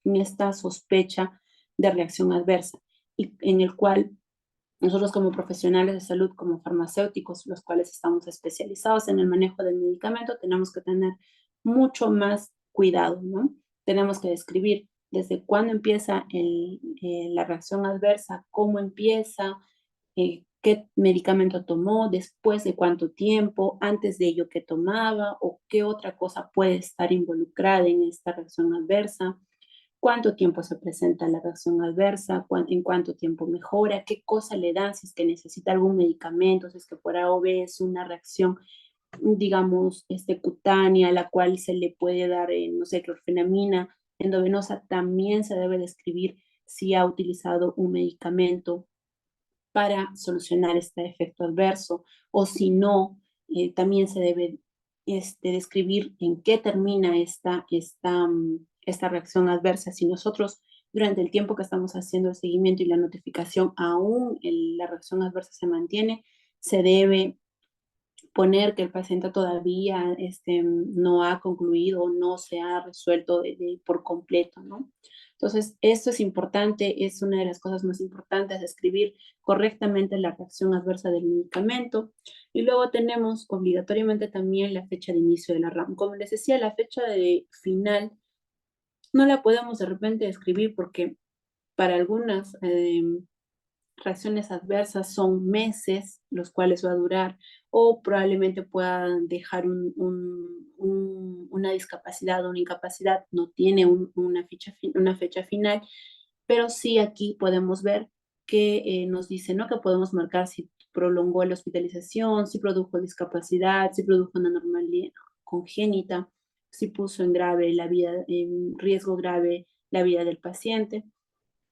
en esta sospecha de reacción adversa, y en el cual nosotros como profesionales de salud, como farmacéuticos, los cuales estamos especializados en el manejo del medicamento, tenemos que tener mucho más cuidado, ¿no? Tenemos que describir desde cuándo empieza la reacción adversa, cómo empieza, qué medicamento tomó, después de cuánto tiempo, antes de ello qué tomaba o qué otra cosa puede estar involucrada en esta reacción adversa, cuánto tiempo se presenta la reacción adversa, en cuánto tiempo mejora, qué cosa le dan, si es que necesita algún medicamento, si es que por A o B es una reacción, digamos, cutánea, la cual se le puede dar, no sé, clorfenamina endovenosa, también se debe describir si ha utilizado un medicamento para solucionar este efecto adverso, o si no, también se debe describir en qué termina esta reacción adversa. Si nosotros durante el tiempo que estamos haciendo el seguimiento y la notificación, aún la reacción adversa se mantiene, se debe poner que el paciente todavía no ha concluido o no se ha resuelto por completo, ¿no? Entonces, esto es importante, es una de las cosas más importantes, describir correctamente la reacción adversa del medicamento. Y luego tenemos obligatoriamente también la fecha de inicio de la RAM. Como les decía, la fecha de final no la podemos de repente describir porque para algunas reacciones adversas son meses, los cuales va a durar, o probablemente puedan dejar una discapacidad o una incapacidad, no tiene una fecha final, pero sí aquí podemos ver que nos dice, ¿no? Que podemos marcar si prolongó la hospitalización, si produjo discapacidad, si produjo una anormalidad congénita, si puso en grave la vida, en riesgo grave la vida del paciente,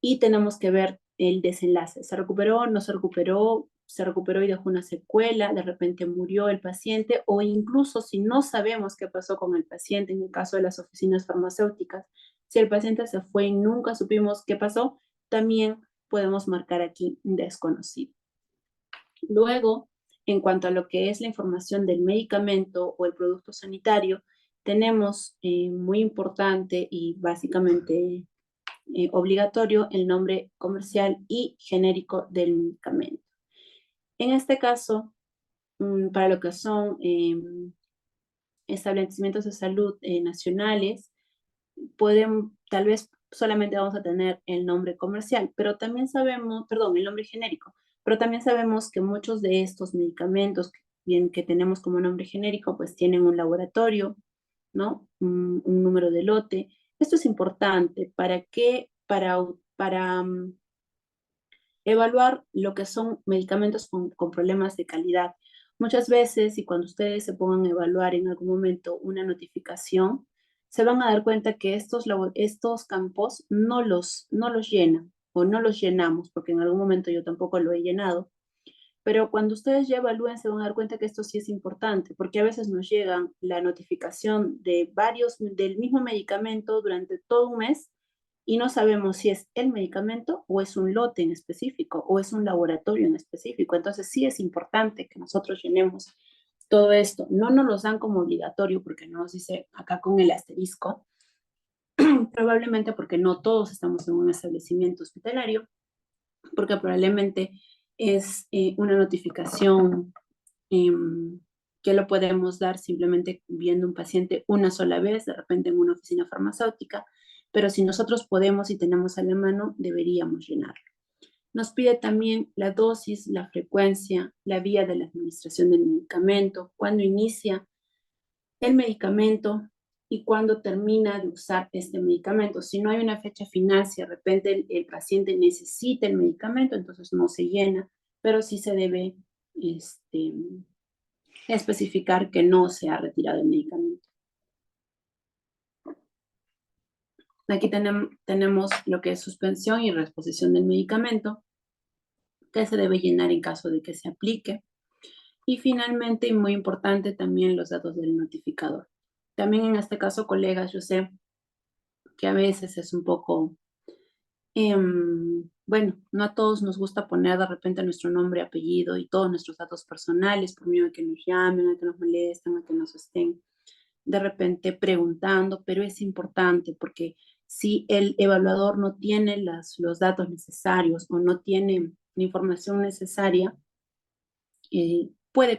y tenemos que ver el desenlace. ¿Se recuperó? ¿No se recuperó? ¿Se recuperó y dejó una secuela? ¿De repente murió el paciente? O incluso si no sabemos qué pasó con el paciente, en el caso de las oficinas farmacéuticas, si el paciente se fue y nunca supimos qué pasó, también podemos marcar aquí desconocido. Luego, en cuanto a lo que es la información del medicamento o el producto sanitario, tenemos muy importante y básicamente obligatorio el nombre comercial y genérico del medicamento. En este caso, para lo que son establecimientos de salud nacionales, tal vez solamente vamos a tener el nombre comercial, pero también sabemos, perdón, el nombre genérico, pero también sabemos que muchos de estos medicamentos, bien que tenemos como nombre genérico, pues tienen un laboratorio, ¿no? Un número de lote. Esto es importante. ¿Para qué? Para evaluar lo que son medicamentos con problemas de calidad. Muchas veces, y cuando ustedes se pongan a evaluar en algún momento una notificación, se van a dar cuenta que estos campos no los llenan o no los llenamos, porque en algún momento yo tampoco lo he llenado. Pero cuando ustedes ya evalúen, se van a dar cuenta que esto sí es importante, porque a veces nos llegan la notificación del mismo medicamento durante todo un mes y no sabemos si es el medicamento o es un lote en específico o es un laboratorio en específico. Entonces sí es importante que nosotros llenemos todo esto. No nos los dan como obligatorio porque no nos dice acá con el asterisco, probablemente porque no todos estamos en un establecimiento hospitalario, porque probablemente es una notificación que lo podemos dar simplemente viendo un paciente una sola vez, de repente en una oficina farmacéutica, pero si nosotros podemos y tenemos a la mano, deberíamos llenarlo. Nos pide también la dosis, la frecuencia, la vía de la administración del medicamento, cuándo inicia el medicamento y cuándo termina de usar este medicamento. Si no hay una fecha final, si de repente el paciente necesita el medicamento, entonces no se llena, pero sí se debe especificar que no se ha retirado el medicamento. Aquí tenemos lo que es suspensión y reposición del medicamento, que se debe llenar en caso de que se aplique. Y finalmente, y muy importante, también los datos del notificador. También en este caso, colegas, yo sé que a veces es un poco, bueno, no a todos nos gusta poner de repente nuestro nombre, apellido y todos nuestros datos personales por miedo a que nos llamen, a que nos molesten, a que nos estén de repente preguntando, pero es importante porque si el evaluador no tiene los datos necesarios o no tiene la información necesaria, puede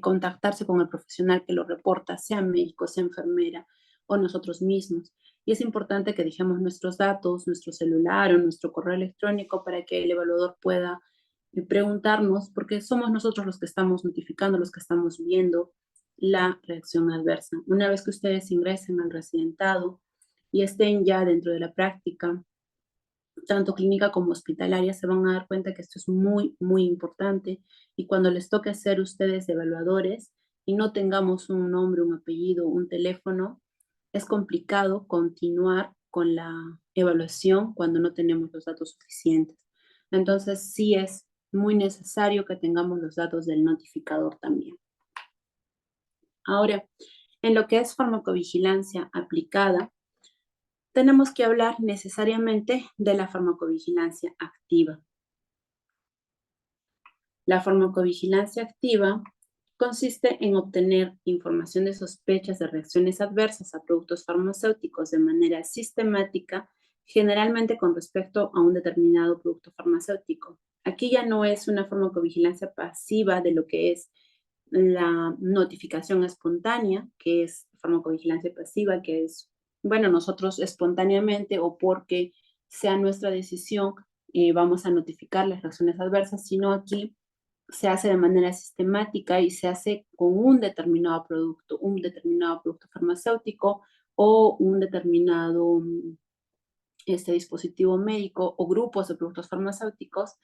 contactarse con el profesional que lo reporta, sea médico, sea enfermera o nosotros mismos. Y es importante que dejemos nuestros datos, nuestro celular o nuestro correo electrónico para que el evaluador pueda preguntarnos, porque somos nosotros los que estamos notificando, los que estamos viendo la reacción adversa. Una vez que ustedes ingresen al residentado y estén ya dentro de la práctica, tanto clínica como hospitalaria, se van a dar cuenta que esto es muy, muy importante. Y cuando les toque ser ustedes evaluadores y no tengamos un nombre, un apellido, un teléfono, es complicado continuar con la evaluación cuando no tenemos los datos suficientes. Entonces, sí es muy necesario que tengamos los datos del notificador también. Ahora, en lo que es farmacovigilancia aplicada, tenemos que hablar necesariamente de la farmacovigilancia activa. La farmacovigilancia activa consiste en obtener información de sospechas de reacciones adversas a productos farmacéuticos de manera sistemática, generalmente con respecto a un determinado producto farmacéutico. Aquí ya no es una farmacovigilancia pasiva de lo que es la notificación espontánea, que es farmacovigilancia pasiva, que es, bueno, nosotros espontáneamente o porque sea nuestra decisión, vamos a notificar las reacciones adversas, sino aquí se hace de manera sistemática y se hace con un determinado producto farmacéutico o un determinado dispositivo médico o grupos de productos farmacéuticos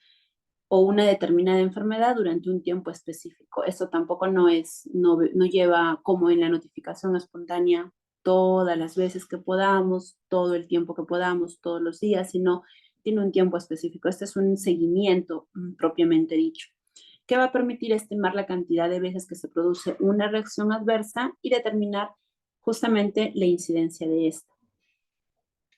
o una determinada enfermedad durante un tiempo específico. Esto tampoco no lleva como en la notificación espontánea todas las veces que podamos, todo el tiempo que podamos, todos los días, sino tiene un tiempo específico. Este es un seguimiento propiamente dicho, que va a permitir estimar la cantidad de veces que se produce una reacción adversa y determinar justamente la incidencia de esta.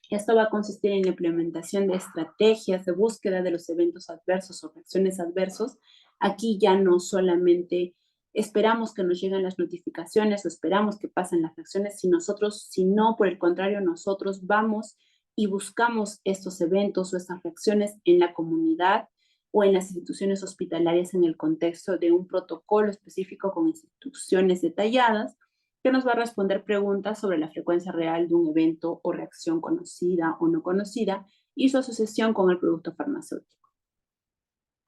Esto va a consistir en la implementación de estrategias de búsqueda de los eventos adversos o reacciones adversos. Aquí ya no solamente esperamos que nos lleguen las notificaciones o esperamos que pasen las reacciones, sino por el contrario, nosotros vamos y buscamos estos eventos o estas reacciones en la comunidad o en las instituciones hospitalarias en el contexto de un protocolo específico con instrucciones detalladas que nos va a responder preguntas sobre la frecuencia real de un evento o reacción conocida o no conocida y su asociación con el producto farmacéutico.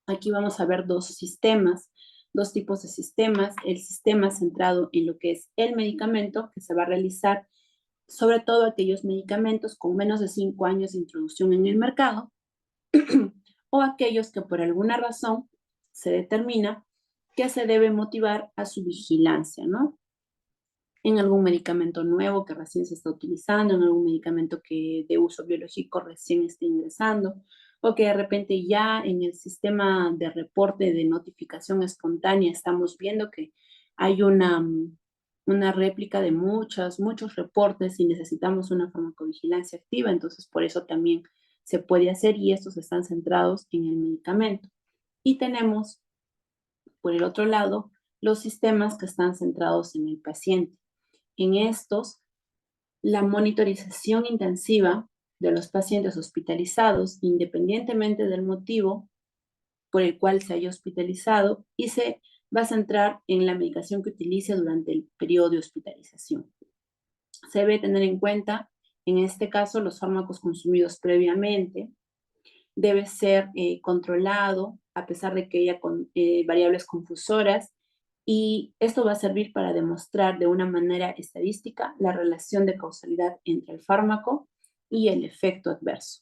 Aquí vamos a ver dos tipos de sistemas. El sistema centrado en lo que es el medicamento, que se va a realizar sobre todo aquellos medicamentos con menos de 5 años de introducción en el mercado o aquellos que por alguna razón se determina que se debe motivar a su vigilancia, ¿no? En algún medicamento nuevo que recién se está utilizando, en algún medicamento que de uso biológico recién está ingresando, o que de repente ya en el sistema de reporte de notificación espontánea estamos viendo que hay una réplica de muchos reportes y necesitamos una farmacovigilancia activa, entonces por eso también se puede hacer y estos están centrados en el medicamento. Y tenemos, por el otro lado, los sistemas que están centrados en el paciente. En estos, la monitorización intensiva de los pacientes hospitalizados, independientemente del motivo por el cual se haya hospitalizado, y se va a centrar en la medicación que utilice durante el periodo de hospitalización. Se debe tener en cuenta, en este caso, los fármacos consumidos previamente. Debe ser controlado, a pesar de que haya variables confusoras, y esto va a servir para demostrar de una manera estadística la relación de causalidad entre el fármaco y el efecto adverso.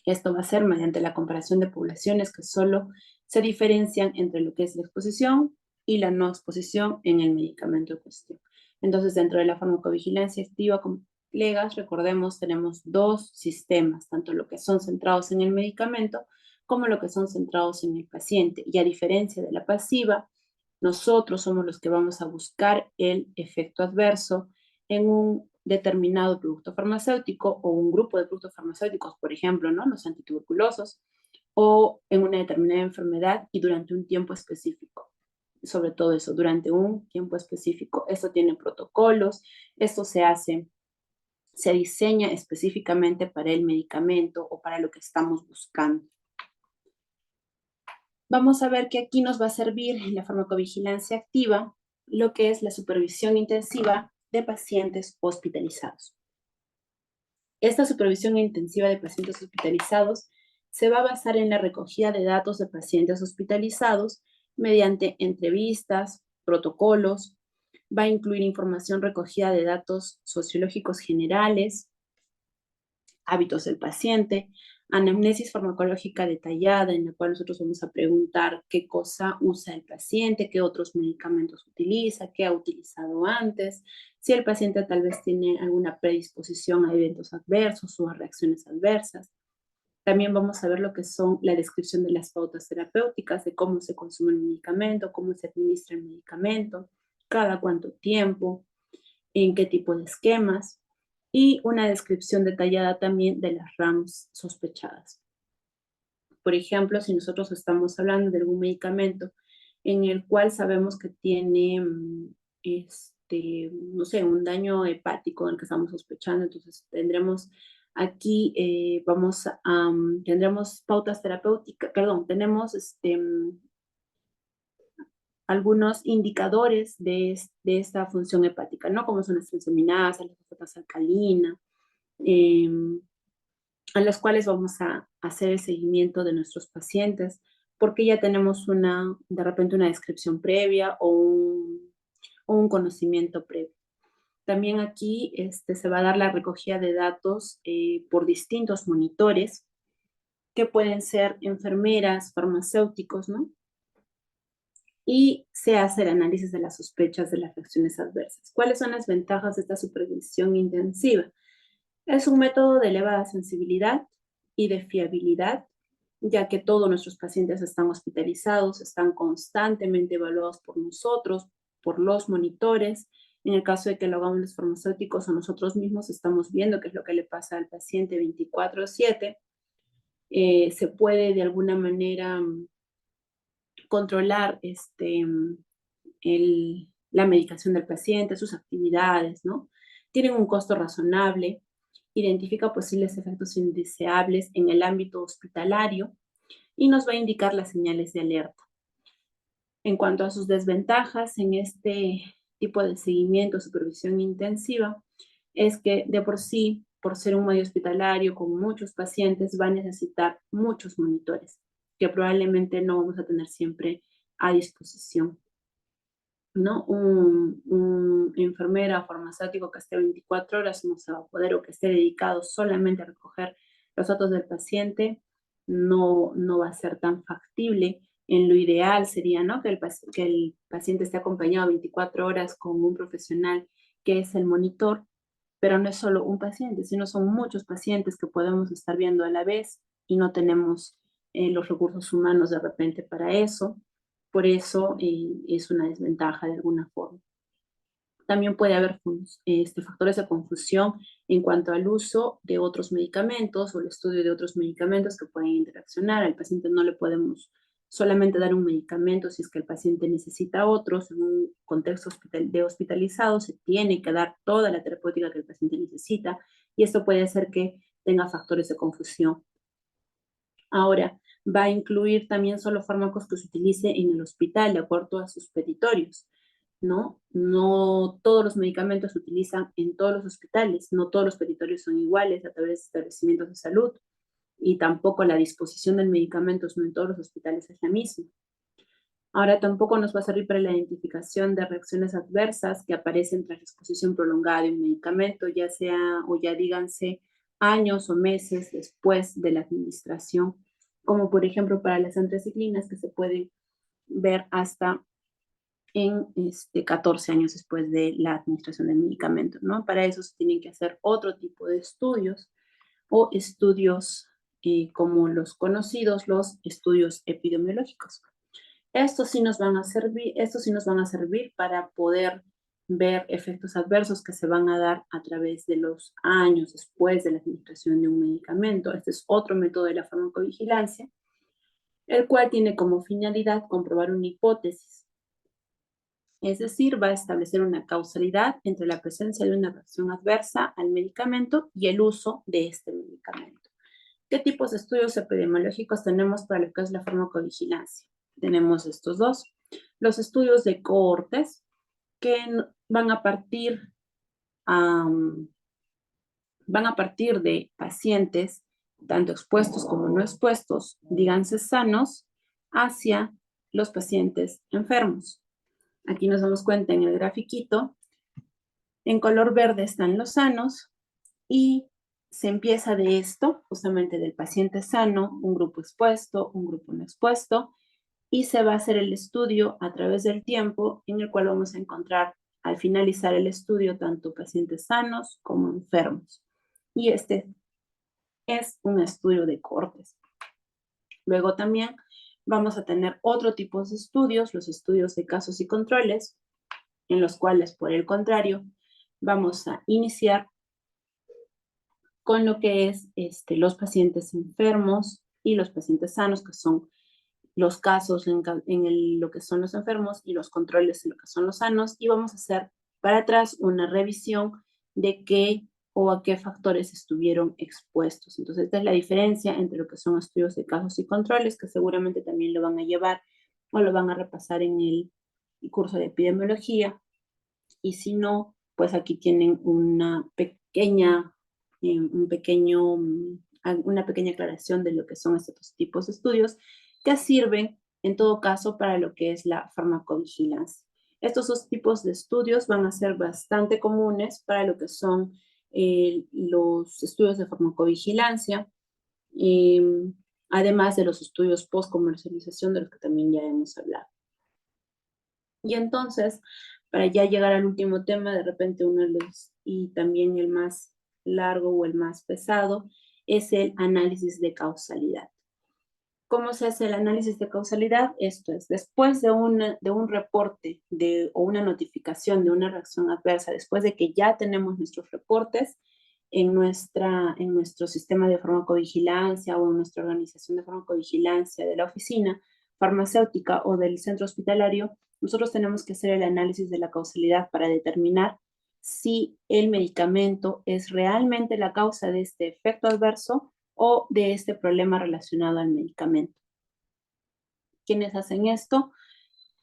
Esto va a ser mediante la comparación de poblaciones que solo se diferencian entre lo que es la exposición y la no exposición en el medicamento en cuestión. Entonces, dentro de la farmacovigilancia activa, colegas, recordemos, tenemos dos sistemas, tanto lo que son centrados en el medicamento como lo que son centrados en el paciente. Y a diferencia de la pasiva, nosotros somos los que vamos a buscar el efecto adverso en un determinado producto farmacéutico o un grupo de productos farmacéuticos, por ejemplo, ¿no? Los antituberculosos, o en una determinada enfermedad y durante un tiempo específico. Sobre todo eso, durante un tiempo específico. Esto tiene protocolos, esto se hace se diseña específicamente para el medicamento o para lo que estamos buscando. Vamos a ver que aquí nos va a servir en la farmacovigilancia activa lo que es la supervisión intensiva de pacientes hospitalizados. Esta supervisión intensiva de pacientes hospitalizados se va a basar en la recogida de datos de pacientes hospitalizados mediante entrevistas, protocolos, va a incluir información recogida de datos sociológicos generales, hábitos del paciente, anamnesis farmacológica detallada en la cual nosotros vamos a preguntar qué cosa usa el paciente, qué otros medicamentos utiliza, qué ha utilizado antes, si el paciente tal vez tiene alguna predisposición a eventos adversos o a reacciones adversas. También vamos a ver lo que son la descripción de las pautas terapéuticas, de cómo se consume el medicamento, cómo se administra el medicamento, cada cuánto tiempo, en qué tipo de esquemas, y una descripción detallada también de las RAMs sospechadas. Por ejemplo, si nosotros estamos hablando de algún medicamento en el cual sabemos que tiene, no sé, un daño hepático en el que estamos sospechando, entonces tendremos aquí, tendremos pautas terapéuticas, perdón, tenemos algunos indicadores de esta función hepática, ¿no? Como son las transaminasas, la fosfatasa alcalina, a los cuales vamos a hacer el seguimiento de nuestros pacientes, porque ya tenemos de repente una descripción previa o un conocimiento previo. También aquí se va a dar la recogida de datos por distintos monitores, que pueden ser enfermeras, farmacéuticos, ¿no? Y se hace el análisis de las sospechas de las reacciones adversas. ¿Cuáles son las ventajas de esta supervisión intensiva? Es un método de elevada sensibilidad y de fiabilidad, ya que todos nuestros pacientes están hospitalizados, están constantemente evaluados por nosotros, por los monitores. En el caso de que lo hagamos los farmacéuticos o nosotros mismos, estamos viendo qué es lo que le pasa al paciente 24/7. Se puede de alguna manera controlar la medicación del paciente, sus actividades, ¿no? Tienen un costo razonable, identifica posibles efectos indeseables en el ámbito hospitalario y nos va a indicar las señales de alerta. En cuanto a sus desventajas en este tipo de seguimiento, supervisión intensiva, es que de por sí, por ser un medio hospitalario con muchos pacientes, va a necesitar muchos monitores, que probablemente no vamos a tener siempre a disposición, ¿no? Un enfermera o farmacéutico que esté 24 horas no se va a poder, o que esté dedicado solamente a recoger los datos del paciente, no va a ser tan factible. En lo ideal sería, ¿no?, que el paciente esté acompañado 24 horas con un profesional que es el monitor, pero no es solo un paciente, sino son muchos pacientes que podemos estar viendo a la vez y no tenemos los recursos humanos de repente para eso. Por eso es una desventaja de alguna forma. También puede haber factores de confusión en cuanto al uso de otros medicamentos o el estudio de otros medicamentos que pueden interaccionar. Al paciente no le podemos solamente dar un medicamento si es que el paciente necesita otros. En un contexto de hospitalizado se tiene que dar toda la terapéutica que el paciente necesita, y esto puede hacer que tenga factores de confusión. Ahora, va a incluir también solo fármacos que se utilice en el hospital de acuerdo a sus petitorios, ¿no? No todos los medicamentos se utilizan en todos los hospitales, no todos los petitorios son iguales a través de establecimientos de salud, y tampoco la disposición del medicamento no en todos los hospitales es la misma. Ahora, tampoco nos va a servir para la identificación de reacciones adversas que aparecen tras la exposición prolongada de un medicamento, ya sea o ya díganse años o meses después de la administración, como por ejemplo para las antraciclinas, que se pueden ver hasta en 14 años después de la administración del medicamento, ¿no? Para eso se tienen que hacer otro tipo de estudios, o estudios como los conocidos, los estudios epidemiológicos. Estos sí nos van a servir para poder ver efectos adversos que se van a dar a través de los años después de la administración de un medicamento. Este es otro método de la farmacovigilancia, el cual tiene como finalidad comprobar una hipótesis. Es decir, va a establecer una causalidad entre la presencia de una reacción adversa al medicamento y el uso de este medicamento. ¿Qué tipos de estudios epidemiológicos tenemos para lo que es la farmacovigilancia? Tenemos estos dos. Los estudios de cohortes, que van a partir de pacientes, tanto expuestos como no expuestos, díganse sanos, hacia los pacientes enfermos. Aquí nos damos cuenta en el grafiquito, en color verde están los sanos y se empieza de esto, justamente del paciente sano, un grupo expuesto, un grupo no expuesto, y se va a hacer el estudio a través del tiempo en el cual vamos a encontrar al finalizar el estudio tanto pacientes sanos como enfermos. Y este es un estudio de cohortes. Luego también vamos a tener otro tipo de estudios, los estudios de casos y controles, en los cuales, por el contrario, vamos a iniciar con lo que es los pacientes enfermos y los pacientes sanos, que son los casos en lo que son los enfermos y los controles en lo que son los sanos, y vamos a hacer para atrás una revisión de qué o a qué factores estuvieron expuestos. Entonces, esta es la diferencia entre lo que son estudios de casos y controles, que seguramente también lo van a llevar o lo van a repasar en el curso de epidemiología, y si no, pues aquí tienen una pequeña aclaración de lo que son estos tipos de estudios que sirven en todo caso para lo que es la farmacovigilancia. Estos dos tipos de estudios van a ser bastante comunes para lo que son los estudios de farmacovigilancia, además de los estudios post-comercialización de los que también ya hemos hablado. Y entonces, para ya llegar al último tema, de repente uno de los, y también el más largo o el más pesado, es el análisis de causalidad. ¿Cómo se hace el análisis de causalidad? Esto es, después de un reporte o una notificación de una reacción adversa, después de que ya tenemos nuestros reportes en nuestro sistema de farmacovigilancia o en nuestra organización de farmacovigilancia de la oficina farmacéutica o del centro hospitalario, nosotros tenemos que hacer el análisis de la causalidad para determinar si el medicamento es realmente la causa de este efecto adverso o de este problema relacionado al medicamento. ¿Quiénes hacen esto?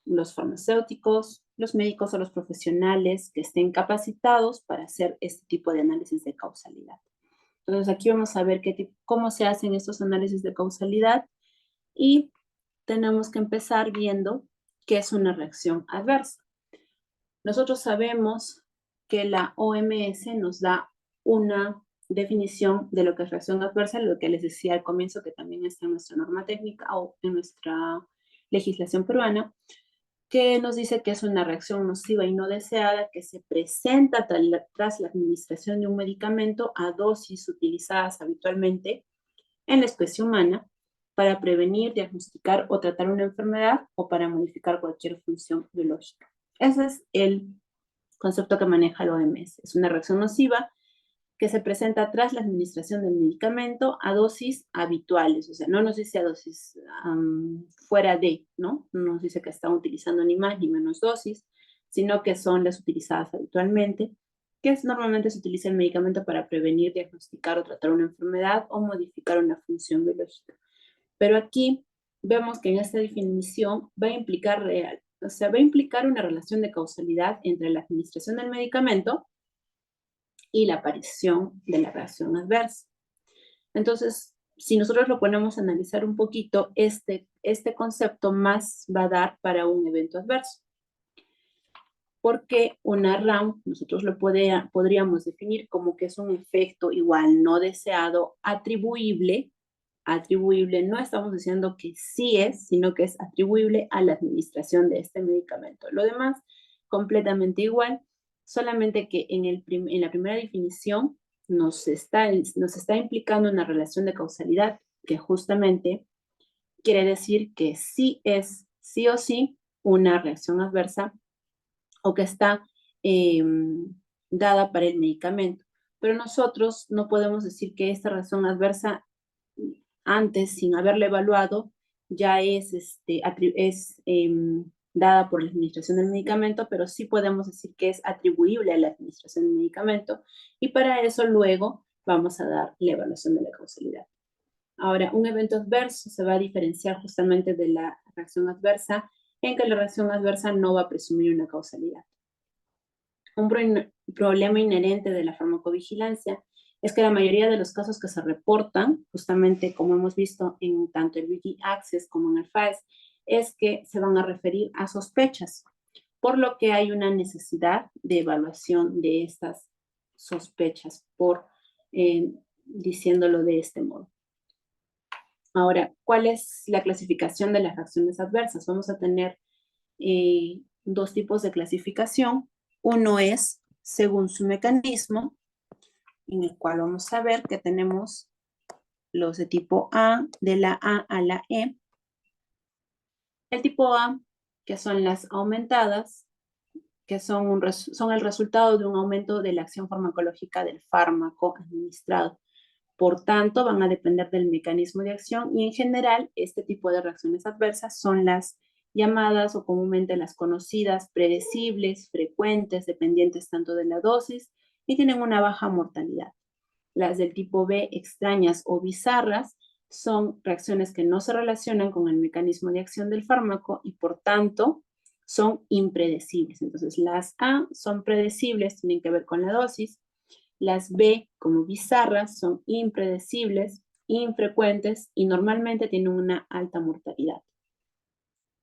Los farmacéuticos, los médicos o los profesionales que estén capacitados para hacer este tipo de análisis de causalidad. Entonces aquí vamos a ver cómo se hacen estos análisis de causalidad y tenemos que empezar viendo qué es una reacción adversa. Nosotros sabemos que la OMS nos da una definición de lo que es reacción adversa, lo que les decía al comienzo, que también está en nuestra norma técnica o en nuestra legislación peruana, que nos dice que es una reacción nociva y no deseada que se presenta tras la administración de un medicamento a dosis utilizadas habitualmente en la especie humana para prevenir, diagnosticar o tratar una enfermedad o para modificar cualquier función biológica. Ese es el concepto que maneja la OMS. Es una reacción nociva que se presenta tras la administración del medicamento a dosis habituales, o sea, no nos dice a dosis fuera de, ¿no? No nos dice que están utilizando ni más ni menos dosis, sino que son las utilizadas habitualmente, que normalmente se utiliza el medicamento para prevenir, diagnosticar o tratar una enfermedad o modificar una función biológica. Pero aquí vemos que en esta definición va a implicar va a implicar una relación de causalidad entre la administración del medicamento y la aparición de la reacción adversa. Entonces, si nosotros lo ponemos a analizar un poquito, este concepto más va a dar para un evento adverso. Porque una RAM, nosotros lo podríamos definir como que es un efecto igual no deseado, atribuible, no estamos diciendo que sí es, sino que es atribuible a la administración de este medicamento. Lo demás, completamente igual, solamente que en la primera definición nos está implicando una relación de causalidad que justamente quiere decir que sí es, sí o sí, una reacción adversa o que está dada para el medicamento. Pero nosotros no podemos decir que esta reacción adversa antes, sin haberla evaluado, ya es dada por la administración del medicamento, pero sí podemos decir que es atribuible a la administración del medicamento, y para eso luego vamos a dar la evaluación de la causalidad. Ahora, un evento adverso se va a diferenciar justamente de la reacción adversa, en que la reacción adversa no va a presumir una causalidad. Un problema inherente de la farmacovigilancia es que la mayoría de los casos que se reportan, justamente como hemos visto en tanto el Wiki Access como en el FAES, es que se van a referir a sospechas, por lo que hay una necesidad de evaluación de estas sospechas, diciéndolo de este modo. Ahora, ¿cuál es la clasificación de las reacciones adversas? Vamos a tener dos tipos de clasificación. Uno es según su mecanismo, en el cual vamos a ver que tenemos los de tipo A, de la A a la E. El tipo A, que son las aumentadas, que son el resultado de un aumento de la acción farmacológica del fármaco administrado. Por tanto, van a depender del mecanismo de acción y en general este tipo de reacciones adversas son las llamadas o comúnmente las conocidas, predecibles, frecuentes, dependientes tanto de la dosis y tienen una baja mortalidad. Las del tipo B, extrañas o bizarras, son reacciones que no se relacionan con el mecanismo de acción del fármaco y por tanto son impredecibles. Entonces las A son predecibles, tienen que ver con la dosis. Las B, como bizarras, son impredecibles, infrecuentes y normalmente tienen una alta mortalidad.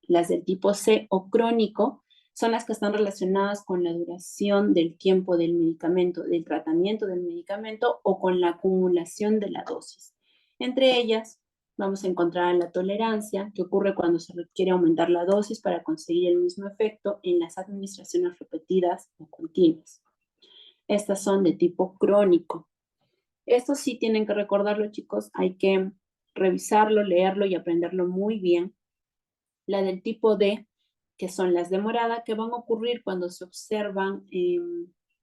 Las del tipo C o crónico son las que están relacionadas con la duración del tiempo del medicamento, del tratamiento del medicamento o con la acumulación de la dosis. Entre ellas vamos a encontrar la tolerancia, que ocurre cuando se requiere aumentar la dosis para conseguir el mismo efecto en las administraciones repetidas o continuas. Estas son de tipo crónico. Esto sí tienen que recordarlo, chicos, hay que revisarlo, leerlo y aprenderlo muy bien. La del tipo D, que son las de morada, que van a ocurrir cuando se observan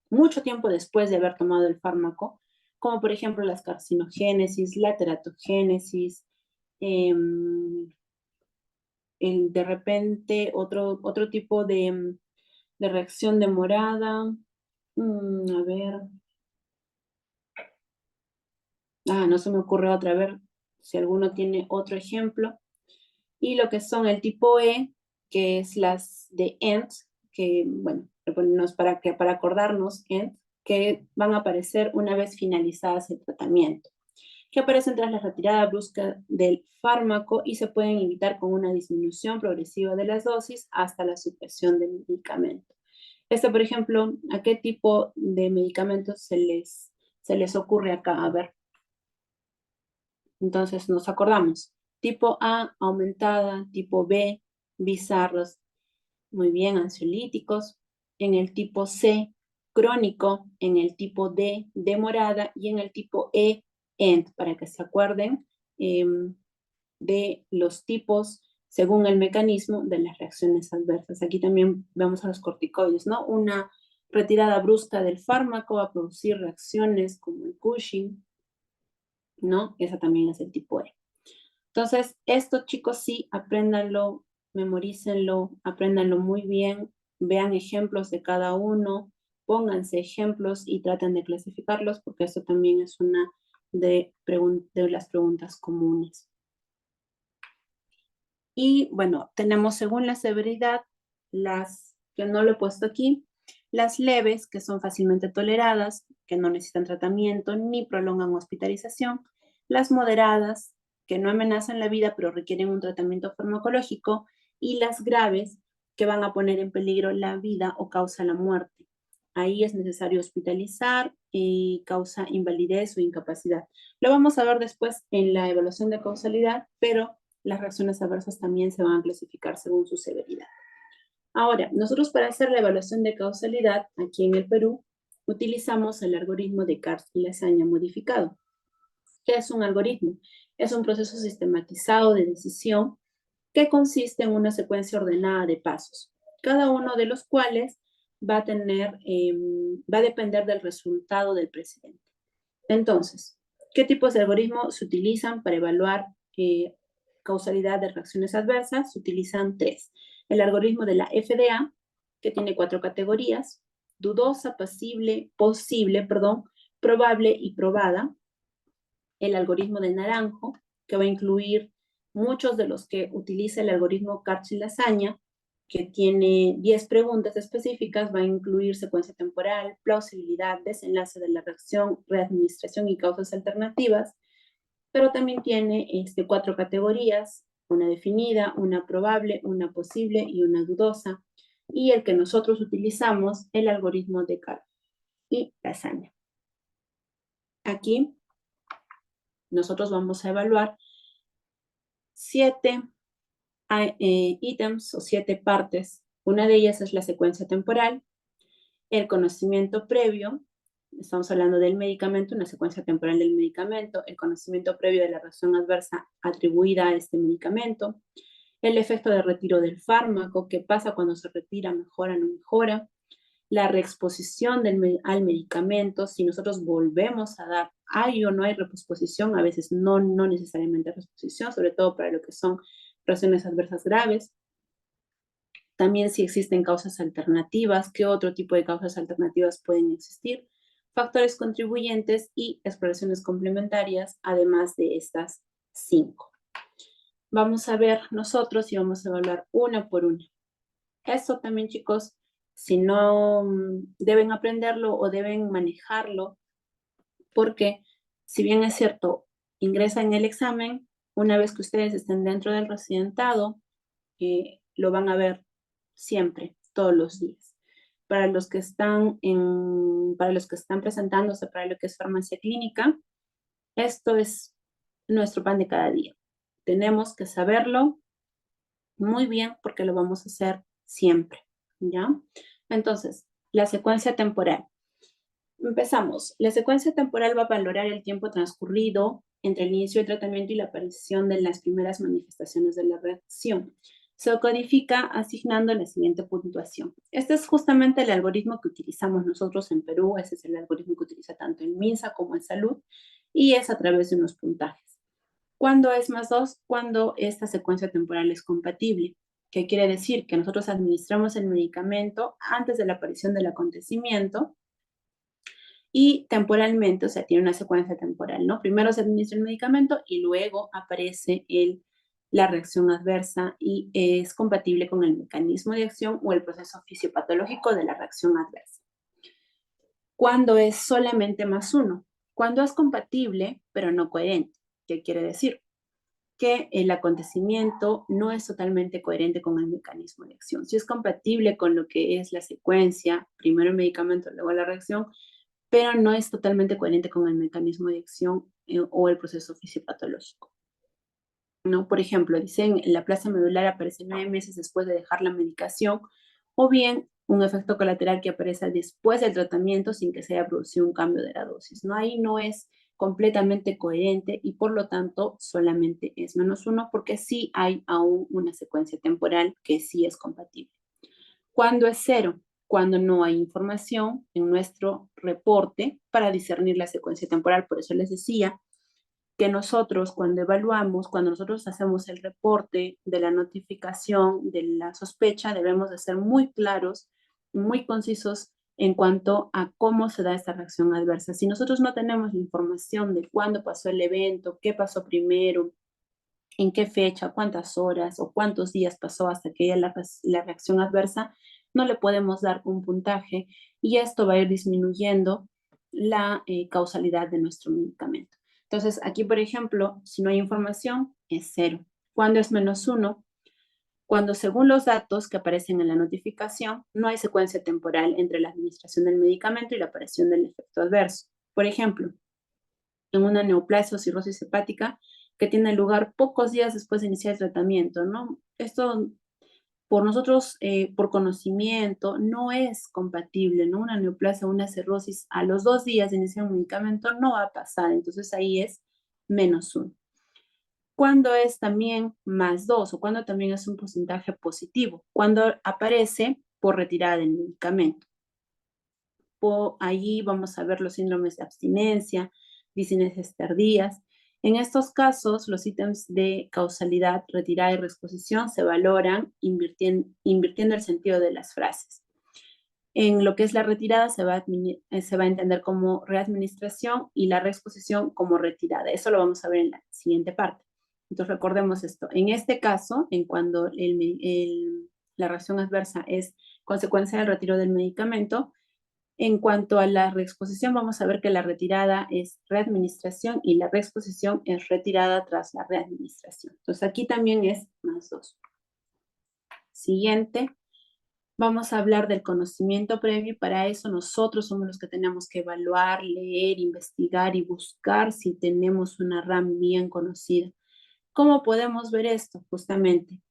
mucho tiempo después de haber tomado el fármaco, como por ejemplo las carcinogénesis, la teratogénesis, de repente otro tipo de reacción de morada. A ver. No se me ocurre otra. A ver si alguno tiene otro ejemplo. Y lo que son el tipo E, que es las de ENT, que, bueno, le ponemos para acordarnos, ENT, que van a aparecer una vez finalizadas el tratamiento, que aparecen tras la retirada brusca del fármaco y se pueden evitar con una disminución progresiva de las dosis hasta la supresión del medicamento. Por ejemplo, ¿a qué tipo de medicamentos se les ocurre acá? A ver. Entonces nos acordamos. Tipo A, aumentada. Tipo B, bizarros. Muy bien, ansiolíticos. En el tipo C, crónico. En el tipo D, demorada. Y en el tipo E, ENT, para que se acuerden de los tipos según el mecanismo de las reacciones adversas. Aquí también vemos a los corticoides, ¿no? Una retirada brusca del fármaco va a producir reacciones como el Cushing, ¿no? Esa también es el tipo E. Entonces, esto, chicos, sí, apréndanlo, memorícenlo, apréndanlo muy bien, vean ejemplos de cada uno, pónganse ejemplos y traten de clasificarlos, porque eso también es una de las preguntas comunes. Y bueno, tenemos según la severidad, las que no lo he puesto aquí, las leves, que son fácilmente toleradas, que no necesitan tratamiento ni prolongan hospitalización, las moderadas, que no amenazan la vida pero requieren un tratamiento farmacológico, y las graves, que van a poner en peligro la vida o causa la muerte. Ahí es necesario hospitalizar y causa invalidez o incapacidad. Lo vamos a ver después en la evaluación de causalidad, pero las reacciones adversas también se van a clasificar según su severidad. Ahora, nosotros para hacer la evaluación de causalidad aquí en el Perú, utilizamos el algoritmo de Cars y Lasaña modificado. ¿Qué es un algoritmo? Es un proceso sistematizado de decisión que consiste en una secuencia ordenada de pasos, cada uno de los cuales va a depender del resultado del precedente. Entonces, ¿qué tipos de algoritmos se utilizan para evaluar causalidad de reacciones adversas, se utilizan 3. El algoritmo de la FDA, que tiene 4 categorías: dudosa, posible, probable y probada. El algoritmo de Naranjo, que va a incluir muchos de los que utiliza el algoritmo Kac-Lasagne, que tiene 10 preguntas específicas, va a incluir secuencia temporal, plausibilidad, desenlace de la reacción, readministración y causas alternativas, pero también tiene 4 categorías: una definida, una probable, una posible y una dudosa, y el que nosotros utilizamos, el algoritmo de Kac y Lasagne. Aquí nosotros vamos a evaluar 7 ítems o 7 partes. Una de ellas es la secuencia temporal, el conocimiento previo, estamos hablando del medicamento, una secuencia temporal del medicamento, el conocimiento previo de la reacción adversa atribuida a este medicamento, el efecto de retiro del fármaco, qué pasa cuando se retira, mejora o no mejora, la reexposición al medicamento, si nosotros volvemos a dar, hay o no hay reexposición, a veces no necesariamente reexposición, sobre todo para lo que son reacciones adversas graves. También si existen causas alternativas, qué otro tipo de causas alternativas pueden existir, factores contribuyentes y exploraciones complementarias, además de estas 5. Vamos a ver nosotros y vamos a evaluar una por una. Esto también, chicos, si no deben aprenderlo o deben manejarlo, porque si bien es cierto, ingresa en el examen, una vez que ustedes estén dentro del residentado, lo van a ver siempre, todos los días. Para los que están presentándose para lo que es farmacia clínica, esto es nuestro pan de cada día. Tenemos que saberlo muy bien porque lo vamos a hacer siempre, ¿ya? Entonces, la secuencia temporal. Empezamos. La secuencia temporal va a valorar el tiempo transcurrido entre el inicio del tratamiento y la aparición de las primeras manifestaciones de la reacción. Se codifica asignando la siguiente puntuación. Este es justamente el algoritmo que utilizamos nosotros en Perú. Ese es el algoritmo que utiliza tanto en MINSA como en Salud, y es a través de unos puntajes. ¿Cuándo es +2? Cuando esta secuencia temporal es compatible. ¿Qué quiere decir? Que nosotros administramos el medicamento antes de la aparición del acontecimiento y temporalmente, o sea, tiene una secuencia temporal, ¿no? Primero se administra el medicamento y luego aparece la reacción adversa y es compatible con el mecanismo de acción o el proceso fisiopatológico de la reacción adversa. ¿Cuándo es solamente +1? Cuando es compatible, pero no coherente. ¿Qué quiere decir? Que el acontecimiento no es totalmente coherente con el mecanismo de acción. Si es compatible con lo que es la secuencia, primero el medicamento, luego la reacción, pero no es totalmente coherente con el mecanismo de acción o el proceso fisiopatológico, ¿no? Por ejemplo, dicen la plasia medular aparece 9 meses después de dejar la medicación, o bien un efecto colateral que aparece después del tratamiento sin que se haya producido un cambio de la dosis, ¿no? Ahí no es completamente coherente y por lo tanto solamente es -1 porque sí hay aún una secuencia temporal que sí es compatible. ¿Cuándo es 0? Cuando no hay información en nuestro reporte para discernir la secuencia temporal. Por eso les decía que nosotros cuando evaluamos, cuando nosotros hacemos el reporte de la notificación de la sospecha, debemos de ser muy claros, muy concisos en cuanto a cómo se da esta reacción adversa. Si nosotros no tenemos la información de cuándo pasó el evento, qué pasó primero, en qué fecha, cuántas horas o cuántos días pasó hasta que haya la reacción adversa, no le podemos dar un puntaje y esto va a ir disminuyendo la causalidad de nuestro medicamento. Entonces, aquí, por ejemplo, si no hay información, es 0. ¿Cuándo es -1? Cuando, según los datos que aparecen en la notificación, no hay secuencia temporal entre la administración del medicamento y la aparición del efecto adverso. Por ejemplo, en una neoplasia o cirrosis hepática que tiene lugar pocos días después de iniciar el tratamiento, ¿no? Esto, por nosotros, por conocimiento, no es compatible, ¿no? Una neoplasia o una cirrosis a los 2 días de iniciar un medicamento no va a pasar, entonces ahí es -1. Cuando es también +2 o cuando también es un porcentaje positivo, cuando aparece por retirada del medicamento. Allí vamos a ver los síndromes de abstinencia, discinesias tardías, En estos casos, los ítems de causalidad, retirada y reexposición se valoran invirtiendo el sentido de las frases. En lo que es la retirada se va a entender como readministración y la reexposición como retirada. Eso lo vamos a ver en la siguiente parte. Entonces recordemos esto. En este caso, en cuando la reacción adversa es consecuencia del retiro del medicamento, en cuanto a la reexposición, vamos a ver que la retirada es readministración y la reexposición es retirada tras la readministración. Entonces aquí también es +2. Siguiente. Vamos a hablar del conocimiento previo y para eso nosotros somos los que tenemos que evaluar, leer, investigar y buscar si tenemos una RAM bien conocida. ¿Cómo podemos ver esto? Justamente,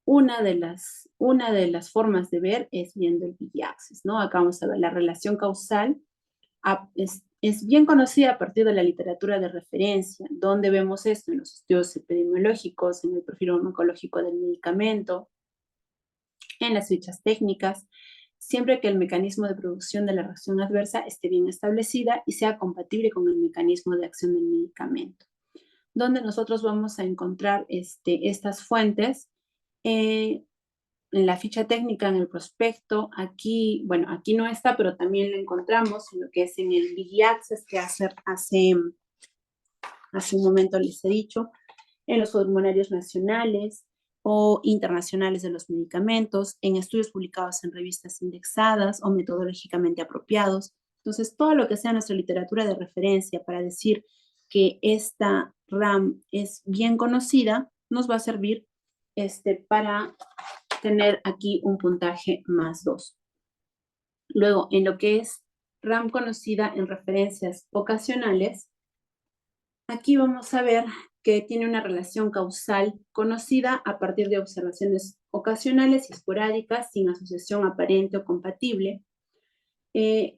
una de las formas de ver es viendo el B-axis, ¿no? Acá vamos a ver la relación causal. Es bien conocida a partir de la literatura de referencia. ¿Dónde vemos esto? En los estudios epidemiológicos, en el perfil farmacológico del medicamento, en las fichas técnicas, siempre que el mecanismo de producción de la reacción adversa esté bien establecida y sea compatible con el mecanismo de acción del medicamento. Donde nosotros vamos a encontrar estas fuentes en la ficha técnica, en el prospecto. Aquí, bueno, aquí no está, pero también lo encontramos en lo que es en el Wiki-Access que hace un momento les he dicho, en los formularios nacionales o internacionales de los medicamentos, en estudios publicados en revistas indexadas o metodológicamente apropiados. Entonces, todo lo que sea nuestra literatura de referencia para decir que esta RAM es bien conocida, nos va a servir para tener aquí un puntaje +2. Luego, en lo que es RAM conocida en referencias ocasionales, aquí vamos a ver que tiene una relación causal conocida a partir de observaciones ocasionales y esporádicas sin asociación aparente o compatible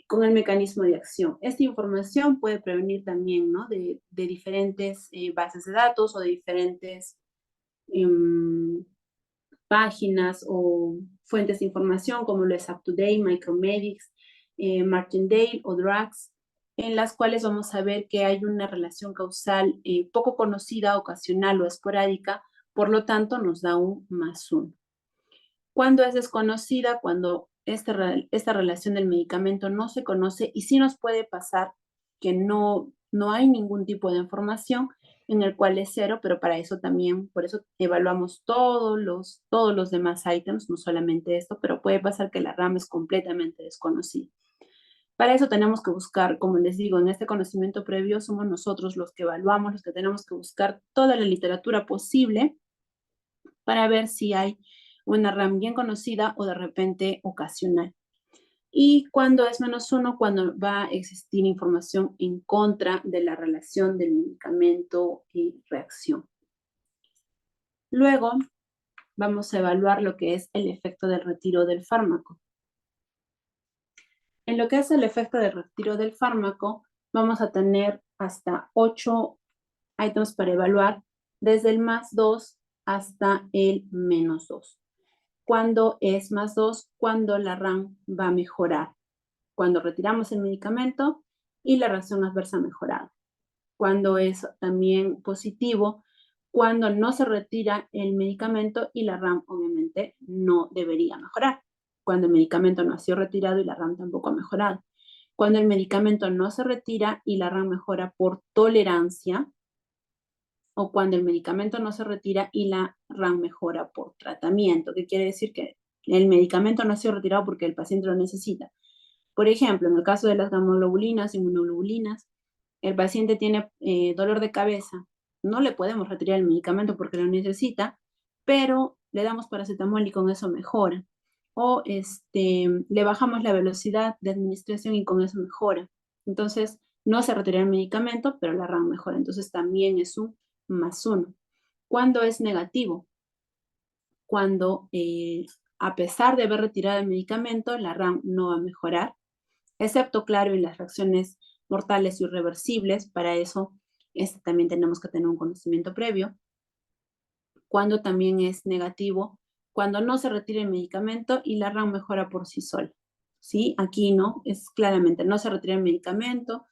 con el mecanismo de acción. Esta información puede prevenir también, ¿no?, de diferentes bases de datos o de diferentes páginas o fuentes de información como lo es UpToDate, Micromedics, Martindale o Drugs, en las cuales vamos a ver que hay una relación causal poco conocida, ocasional o esporádica, por lo tanto nos da un +1. Cuando es desconocida, cuando esta relación del medicamento no se conoce y sí nos puede pasar que no hay ningún tipo de información en el cual es 0, pero para eso también, por eso evaluamos todos los demás ítems, no solamente esto, pero puede pasar que la RAM es completamente desconocida. Para eso tenemos que buscar, como les digo, en este conocimiento previo somos nosotros los que evaluamos, los que tenemos que buscar toda la literatura posible para ver si hay una RAM bien conocida o de repente ocasional. Y cuando es -1, cuando va a existir información en contra de la relación del medicamento y reacción. Luego vamos a evaluar lo que es el efecto del retiro del fármaco. En lo que es el efecto del retiro del fármaco, vamos a tener hasta 8 ítems para evaluar, desde el +2 hasta el -2. ¿Cuándo es +2? Cuando la RAM va a mejorar. Cuando retiramos el medicamento y la reacción adversa ha mejorado. Cuando es también positivo, cuando no se retira el medicamento y la RAM obviamente no debería mejorar. Cuando el medicamento no ha sido retirado y la RAM tampoco ha mejorado. Cuando el medicamento no se retira y la RAM mejora por tolerancia, o cuando el medicamento no se retira y la RAM mejora por tratamiento, que quiere decir que el medicamento no ha sido retirado porque el paciente lo necesita. Por ejemplo, en el caso de las gamoglobulinas, inmunoglobulinas, el paciente tiene dolor de cabeza, no le podemos retirar el medicamento porque lo necesita, pero le damos paracetamol y con eso mejora. O le bajamos la velocidad de administración y con eso mejora. Entonces, no se retira el medicamento, pero la RAM mejora. Entonces, también es un +1. ¿Cuándo es negativo? Cuando, a pesar de haber retirado el medicamento, la RAM no va a mejorar, excepto, claro, en las reacciones mortales o irreversibles. Para eso también tenemos que tener un conocimiento previo. Cuando también es negativo, cuando no se retira el medicamento y la RAM mejora por sí sola. ¿Sí? Aquí no, es claramente no se retira el medicamento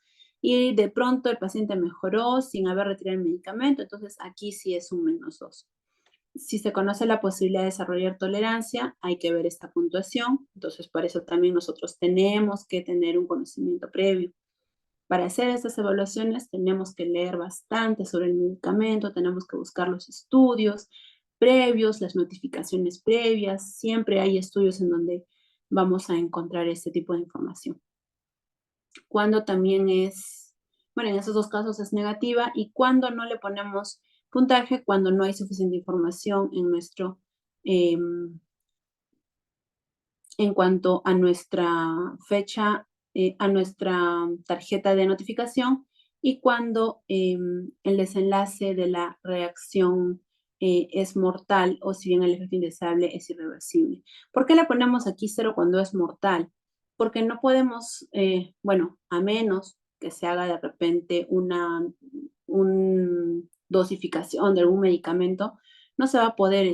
y de pronto el paciente mejoró sin haber retirado el medicamento, entonces aquí sí es un -2. Si se conoce la posibilidad de desarrollar tolerancia, hay que ver esta puntuación, entonces por eso también nosotros tenemos que tener un conocimiento previo. Para hacer estas evaluaciones tenemos que leer bastante sobre el medicamento, tenemos que buscar los estudios previos, las notificaciones previas, siempre hay estudios en donde vamos a encontrar este tipo de información. Cuando también es, bueno, en esos dos casos es negativa, y cuando no le ponemos puntaje, cuando no hay suficiente información en nuestro, en cuanto a nuestra fecha, a nuestra tarjeta de notificación, y cuando el desenlace de la reacción es mortal, o si bien el efecto indeseable es irreversible. ¿Por qué le ponemos aquí 0 cuando es mortal? Porque no podemos, bueno, a menos que se haga de repente una dosificación de algún medicamento, no se va a poder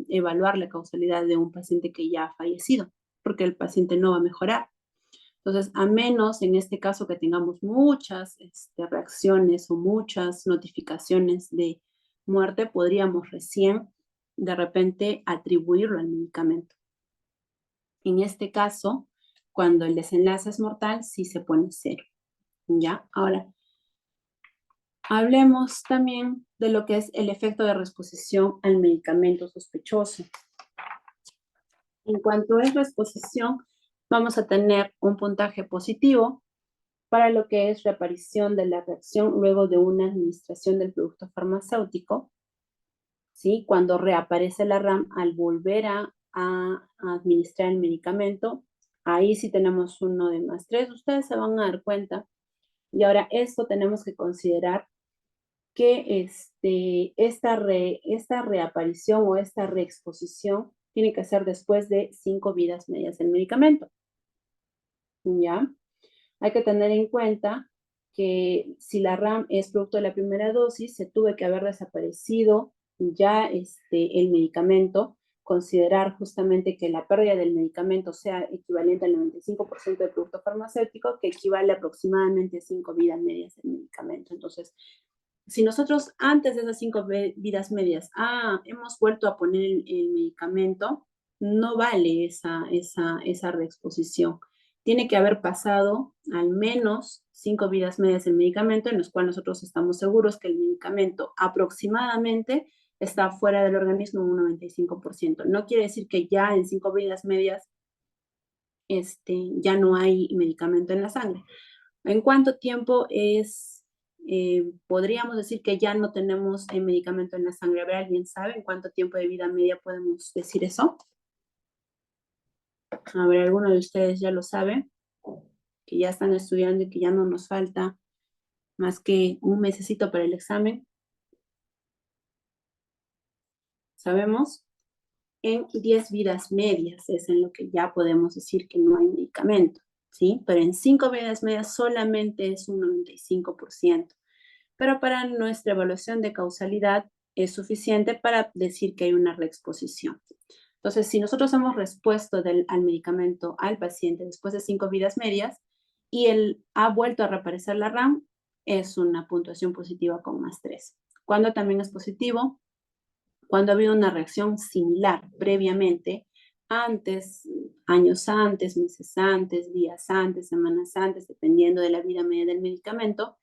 evaluar la causalidad de un paciente que ya ha fallecido, porque el paciente no va a mejorar. Entonces, a menos en este caso que tengamos muchas reacciones o muchas notificaciones de muerte, podríamos recién de repente atribuirlo al medicamento. En este caso, cuando el desenlace es mortal, sí se pone 0. ¿Ya? Ahora, hablemos también de lo que es el efecto de reexposición al medicamento sospechoso. En cuanto es reexposición, vamos a tener un puntaje positivo para lo que es reaparición de la reacción luego de una administración del producto farmacéutico, ¿sí? Cuando reaparece la RAM al volver a administrar el medicamento, ahí sí tenemos uno de +3, ustedes se van a dar cuenta. Y ahora esto tenemos que considerar que esta reaparición o esta reexposición tiene que ser después de 5 vidas medias del medicamento. ¿Ya? Hay que tener en cuenta que si la RAM es producto de la primera dosis, se tuvo que haber desaparecido ya el medicamento, considerar justamente que la pérdida del medicamento sea equivalente al 95% del producto farmacéutico, que equivale aproximadamente a 5 vidas medias del medicamento. Entonces, si nosotros antes de esas 5 vidas medias hemos vuelto a poner el medicamento, no vale esa reexposición. Tiene que haber pasado al menos 5 vidas medias del medicamento, en los cuales nosotros estamos seguros que el medicamento aproximadamente está fuera del organismo un 95%. No quiere decir que ya en 5 vidas medias ya no hay medicamento en la sangre. ¿En cuánto tiempo podríamos decir que ya no tenemos el medicamento en la sangre? A ver, ¿alguien sabe en cuánto tiempo de vida media podemos decir eso? A ver, ¿alguno de ustedes ya lo sabe? Que ya están estudiando y que ya no nos falta más que un mesecito para el examen. ¿Sabemos? En 10 vidas medias es en lo que ya podemos decir que no hay medicamento, ¿sí? Pero en 5 vidas medias solamente es un 95%. Pero para nuestra evaluación de causalidad es suficiente para decir que hay una reexposición. Entonces, si nosotros hemos respuesto al medicamento al paciente después de 5 vidas medias y él ha vuelto a reaparecer la RAM, es una puntuación positiva con +3. ¿Cuándo también es positivo? Cuando ha habido una reacción similar previamente, antes, años antes, meses antes, días antes, semanas antes, dependiendo de la vida media del medicamento,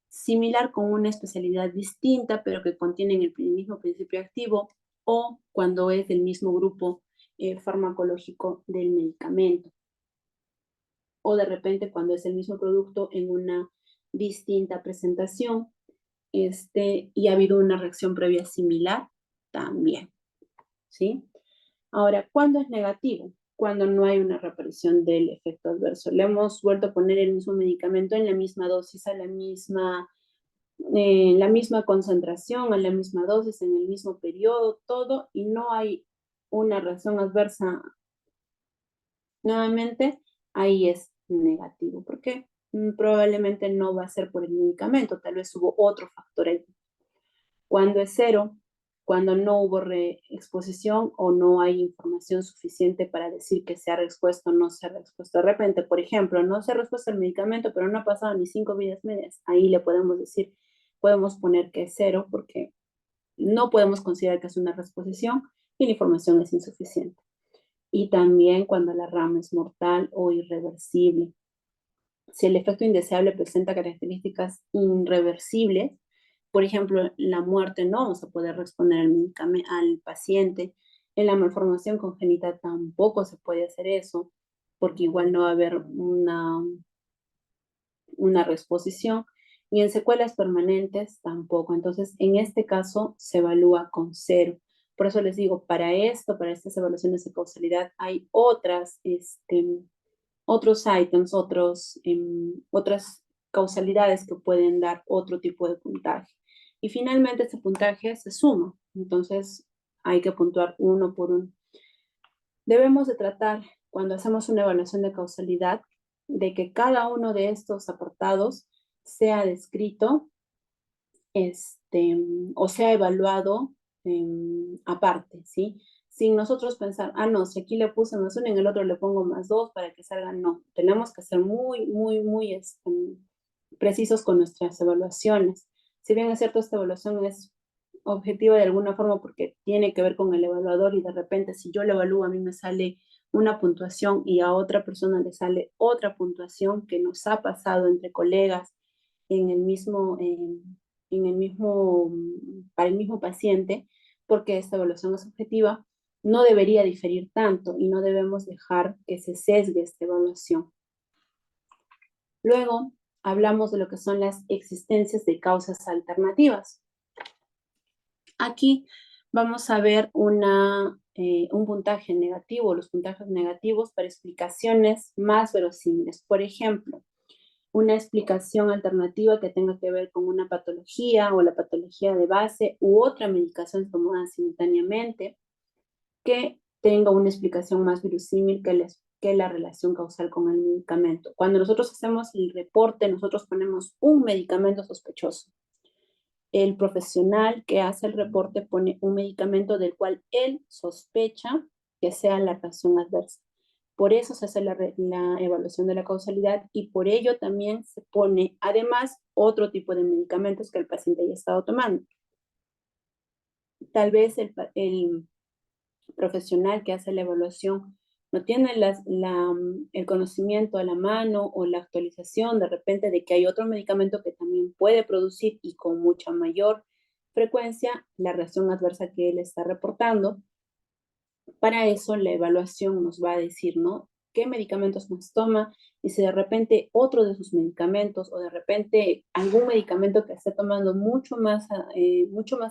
similar con una especialidad distinta, pero que contienen el mismo principio activo, o cuando es del mismo grupo farmacológico del medicamento. O de repente cuando es el mismo producto en una distinta presentación, y ha habido una reacción previa similar también, ¿sí? Ahora, ¿cuándo es negativo? Cuando no hay una reaparición del efecto adverso. Le hemos vuelto a poner el mismo medicamento en la misma dosis, a la misma concentración, a la misma dosis, en el mismo periodo, todo, y no hay una reacción adversa nuevamente, ahí es negativo, porque probablemente no va a ser por el medicamento, tal vez hubo otro factor ahí. Cuando es 0, cuando no hubo reexposición o no hay información suficiente para decir que se ha reexpuesto o no se ha reexpuesto. De repente, por ejemplo, no se ha reexpuesto el medicamento, pero no ha pasado ni 5 vidas medias. Ahí le podemos decir, podemos poner que es 0 porque no podemos considerar que es una reexposición y la información es insuficiente. Y también cuando la rama es mortal o irreversible. Si el efecto indeseable presenta características irreversibles, por ejemplo, la muerte, no vamos a poder responder al paciente. En la malformación congénita tampoco se puede hacer eso, porque igual no va a haber una reexposición. Y en secuelas permanentes tampoco. Entonces, en este caso, se evalúa con 0. Por eso les digo, para estas evaluaciones de causalidad, hay otros ítems, otras causalidades que pueden dar otro tipo de puntaje. Y finalmente este puntaje se suma, entonces hay que puntuar uno por uno. Debemos de tratar, cuando hacemos una evaluación de causalidad, de que cada uno de estos apartados sea descrito o sea evaluado aparte, ¿sí? Sin nosotros pensar, no, si aquí le puse más 1, en el otro le pongo más 2 para que salga, no. Tenemos que ser muy, muy, muy precisos con nuestras evaluaciones. Si bien es cierto, esta evaluación es objetiva de alguna forma porque tiene que ver con el evaluador y de repente si yo lo evalúo a mí me sale una puntuación y a otra persona le sale otra puntuación que nos ha pasado entre colegas en el mismo, para el mismo paciente, porque esta evaluación es objetiva, no debería diferir tanto y no debemos dejar que se sesgue esta evaluación. Luego, hablamos de lo que son las existencias de causas alternativas. Aquí vamos a ver un puntaje negativo, los puntajes negativos para explicaciones más verosímiles. Por ejemplo, una explicación alternativa que tenga que ver con una patología o la patología de base u otra medicación tomada simultáneamente que tenga una explicación más verosímil que la relación causal con el medicamento. Cuando nosotros hacemos el reporte, nosotros ponemos un medicamento sospechoso. El profesional que hace el reporte pone un medicamento del cual él sospecha que sea la reacción adversa. Por eso se hace la evaluación de la causalidad y por ello también se pone además otro tipo de medicamentos que el paciente haya estado tomando. Tal vez el profesional que hace la evaluación no tiene el conocimiento a la mano o la actualización de repente de que hay otro medicamento que también puede producir y con mucha mayor frecuencia la reacción adversa que él está reportando. Para eso la evaluación nos va a decir, ¿no? ¿Qué medicamentos nos toma? Y si de repente otro de sus medicamentos o de repente algún medicamento que esté tomando mucho más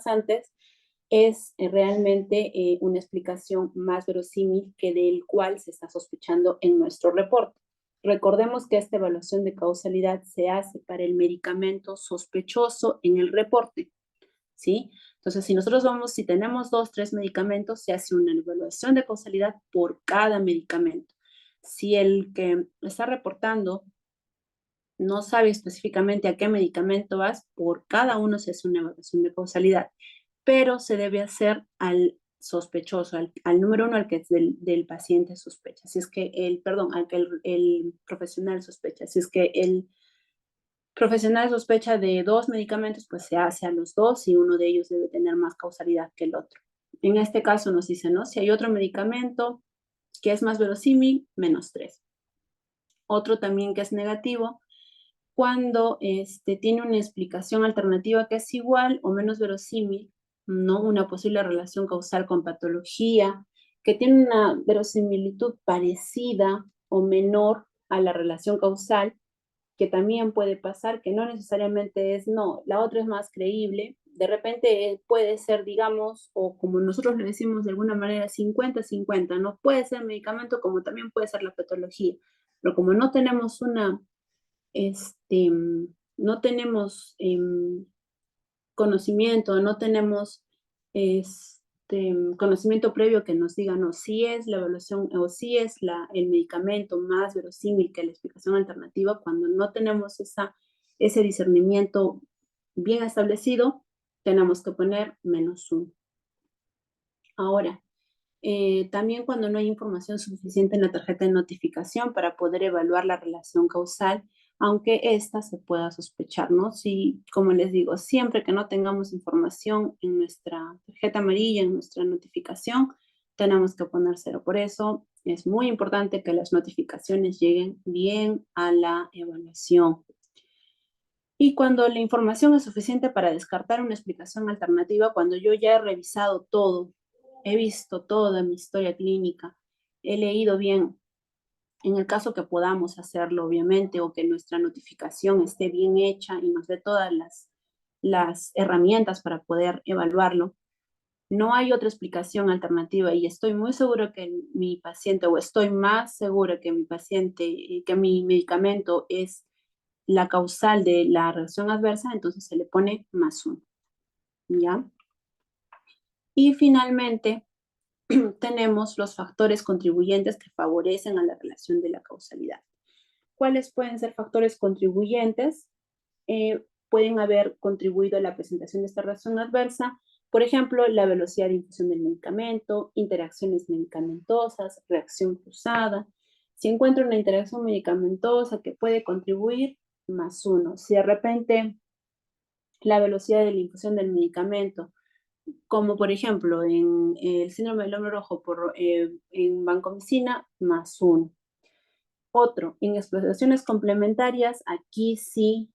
antes es realmente una explicación más verosímil que del cual se está sospechando en nuestro reporte. Recordemos que esta evaluación de causalidad se hace para el medicamento sospechoso en el reporte, ¿sí? Entonces, si tenemos 2, 3 medicamentos, se hace una evaluación de causalidad por cada medicamento. Si el que está reportando no sabe específicamente a qué medicamento vas, por cada uno se hace una evaluación de causalidad, pero se debe hacer al sospechoso, al número 1, al que es del paciente sospecha. Si es que al que el profesional sospecha. Si es que el profesional sospecha de 2 medicamentos, pues se hace a los 2 y uno de ellos debe tener más causalidad que el otro. En este caso nos dice, ¿no? Si hay otro medicamento que es más verosímil, -3. Otro también que es negativo, cuando tiene una explicación alternativa que es igual o menos verosímil, ¿no? Una posible relación causal con patología, que tiene una verosimilitud parecida o menor a la relación causal, que también puede pasar, que no necesariamente la otra es más creíble, de repente puede ser, digamos, o como nosotros le decimos de alguna manera, 50-50, ¿no? Puede ser medicamento como también puede ser la patología, pero como no tenemos no tenemos conocimiento, no tenemos conocimiento previo que nos diga, no, si es la evaluación o si es el medicamento más verosímil que la explicación alternativa, cuando no tenemos ese discernimiento bien establecido, tenemos que poner -1. Ahora, también cuando no hay información suficiente en la tarjeta de notificación para poder evaluar la relación causal, aunque ésta se pueda sospechar, ¿no? Si, como les digo, siempre que no tengamos información en nuestra tarjeta amarilla, en nuestra notificación, tenemos que poner cero. Por eso es muy importante que las notificaciones lleguen bien a la evaluación. Y cuando la información es suficiente para descartar una explicación alternativa, cuando yo ya he revisado todo, he visto toda mi historia clínica, he leído bien, en el caso que podamos hacerlo, obviamente, o que nuestra notificación esté bien hecha y nos dé todas las herramientas para poder evaluarlo, no hay otra explicación alternativa y estoy muy seguro que mi paciente, o estoy más segura que mi paciente, que mi medicamento es la causal de la reacción adversa, entonces se le pone +1, ¿ya? Y finalmente, tenemos los factores contribuyentes que favorecen a la relación de la causalidad. ¿Cuáles pueden ser factores contribuyentes? Pueden haber contribuido a la presentación de esta reacción adversa, por ejemplo, la velocidad de infusión del medicamento, interacciones medicamentosas, reacción cruzada. Si encuentro una interacción medicamentosa que puede contribuir, +1. Si de repente la velocidad de la infusión del medicamento, como por ejemplo en el síndrome del hombro rojo en vancomicina, +1. Otro, en exploraciones complementarias, aquí sí,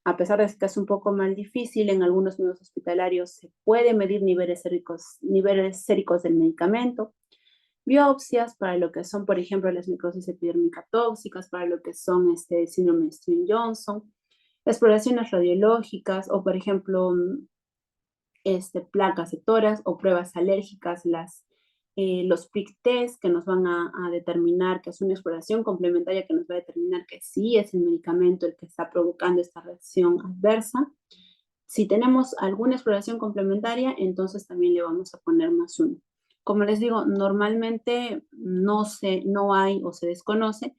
a pesar de que es un poco más difícil, en algunos medios hospitalarios se puede medir niveles séricos del medicamento. Biopsias para lo que son, por ejemplo, las necrosis epidérmica tóxicas, para lo que son síndrome de Stevens-Johnson. Exploraciones radiológicas o, por ejemplo, placas de tórax o pruebas alérgicas, los prick test que nos van a determinar, que es una exploración complementaria que nos va a determinar que sí es el medicamento el que está provocando esta reacción adversa. Si tenemos alguna exploración complementaria, entonces también le vamos a poner +1. Como les digo, normalmente no hay o se desconoce,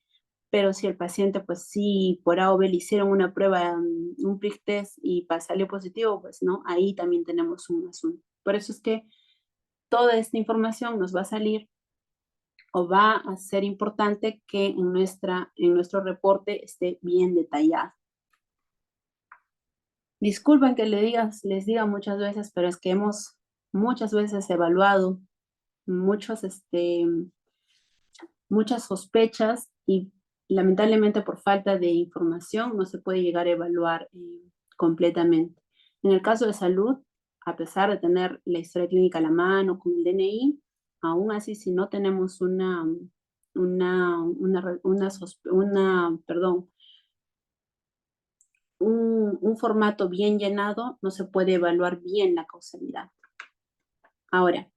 pero si el paciente, pues sí, por A o B le hicieron una prueba, un prick test y salió positivo, pues no, ahí también tenemos un +1. Por eso es que toda esta información nos va a salir o va a ser importante que en nuestro reporte esté bien detallado. Disculpen que les diga muchas veces, pero es que hemos muchas veces evaluado muchas sospechas y lamentablemente por falta de información no se puede llegar a evaluar completamente. En el caso de salud, a pesar de tener la historia clínica a la mano con el DNI, aún así si no tenemos un formato bien llenado, no se puede evaluar bien la causalidad. Ahora,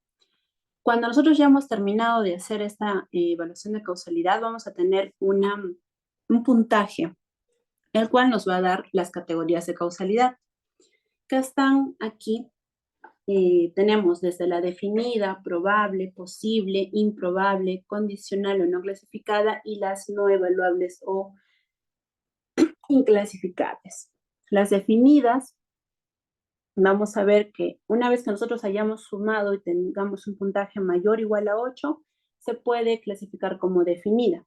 cuando nosotros ya hemos terminado de hacer esta evaluación de causalidad, vamos a tener un puntaje, el cual nos va a dar las categorías de causalidad, que están aquí. Tenemos desde la definida, probable, posible, improbable, condicional o no clasificada, y las no evaluables o inclasificables. Las definidas, vamos a ver que una vez que nosotros hayamos sumado y tengamos un puntaje mayor o igual a 8, se puede clasificar como definida.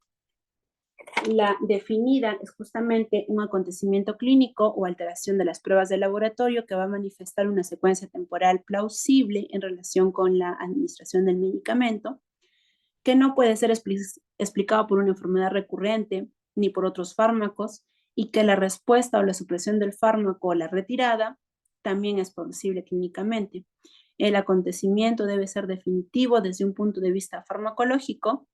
La definida es justamente un acontecimiento clínico o alteración de las pruebas de laboratorio que va a manifestar una secuencia temporal plausible en relación con la administración del medicamento, que no puede ser explicado por una enfermedad recurrente ni por otros fármacos, y que la respuesta o la supresión del fármaco o la retirada también es posible clínicamente. El acontecimiento debe ser definitivo desde un punto de vista farmacológico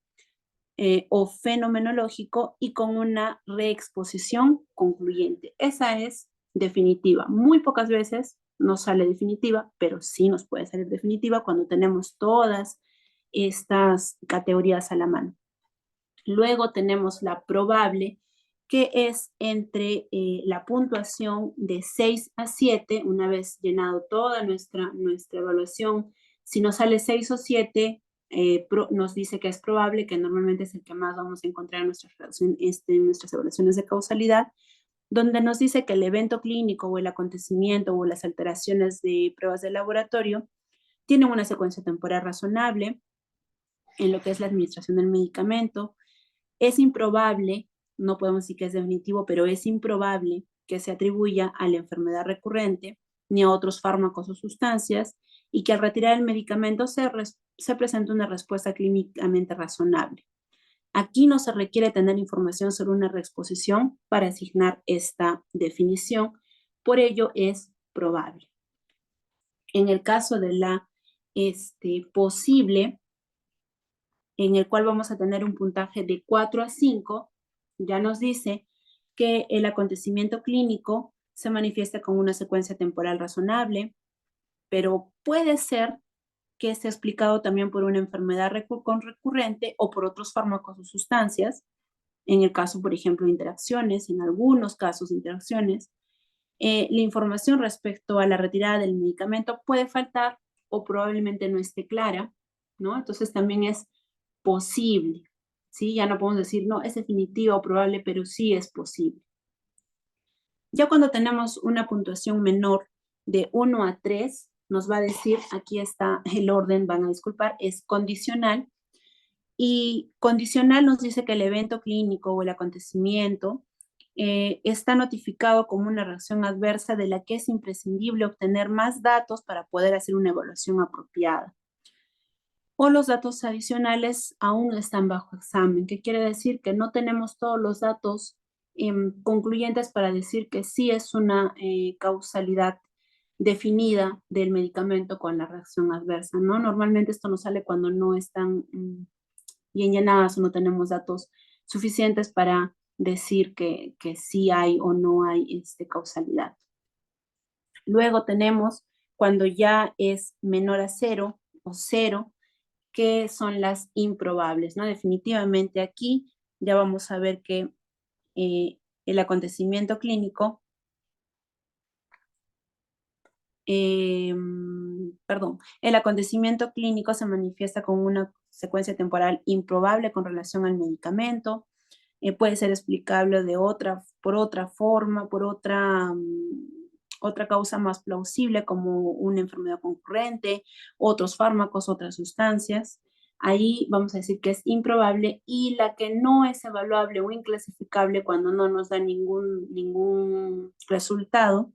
o fenomenológico y con una reexposición concluyente. Esa es definitiva. Muy pocas veces nos sale definitiva, pero sí nos puede salir definitiva cuando tenemos todas estas categorías a la mano. Luego tenemos la probable, que es entre la puntuación de 6 a 7, una vez llenado toda nuestra evaluación. Si nos sale 6 o 7, nos dice que es probable, que normalmente es el que más vamos a encontrar en nuestras evaluaciones de causalidad, donde nos dice que el evento clínico o el acontecimiento o las alteraciones de pruebas de laboratorio tienen una secuencia temporal razonable en lo que es la administración del medicamento. Es improbable, no podemos decir que es definitivo, pero es improbable que se atribuya a la enfermedad recurrente ni a otros fármacos o sustancias, y que al retirar el medicamento se presente una respuesta clínicamente razonable. Aquí no se requiere tener información sobre una reexposición para asignar esta definición, por ello es probable. En el caso de la posible, en el cual vamos a tener un puntaje de 4 a 5, ya nos dice que el acontecimiento clínico se manifiesta con una secuencia temporal razonable, pero puede ser que esté explicado también por una enfermedad recurrente o por otros fármacos o sustancias, en el caso, por ejemplo, de interacciones, en algunos casos de interacciones. La información respecto a la retirada del medicamento puede faltar o probablemente no esté clara, ¿no? Entonces también es posible, ¿sí? Ya no podemos decir, no, es definitiva o probable, pero sí es posible. Ya cuando tenemos una puntuación menor de 1 a 3, nos va a decir, aquí está el orden, van a disculpar, es condicional. Y condicional nos dice que el evento clínico o el acontecimiento está notificado como una reacción adversa de la que es imprescindible obtener más datos para poder hacer una evaluación apropiada. O los datos adicionales aún están bajo examen, que quiere decir que no tenemos todos los datos concluyentes para decir que sí es una causalidad definida del medicamento con la reacción adversa, ¿no? Normalmente esto nos sale cuando no están bien llenadas o no tenemos datos suficientes para decir que sí hay o no hay causalidad. Luego tenemos cuando ya es menor a 0 o 0, que son las improbables, ¿no? Definitivamente aquí ya vamos a ver que el acontecimiento clínico, el acontecimiento clínico se manifiesta con una secuencia temporal improbable con relación al medicamento, puede ser explicable por otra forma, por otra causa más plausible como una enfermedad concurrente, otros fármacos, otras sustancias. Ahí vamos a decir que es improbable, y la que no es evaluable o inclasificable cuando no nos da ningún resultado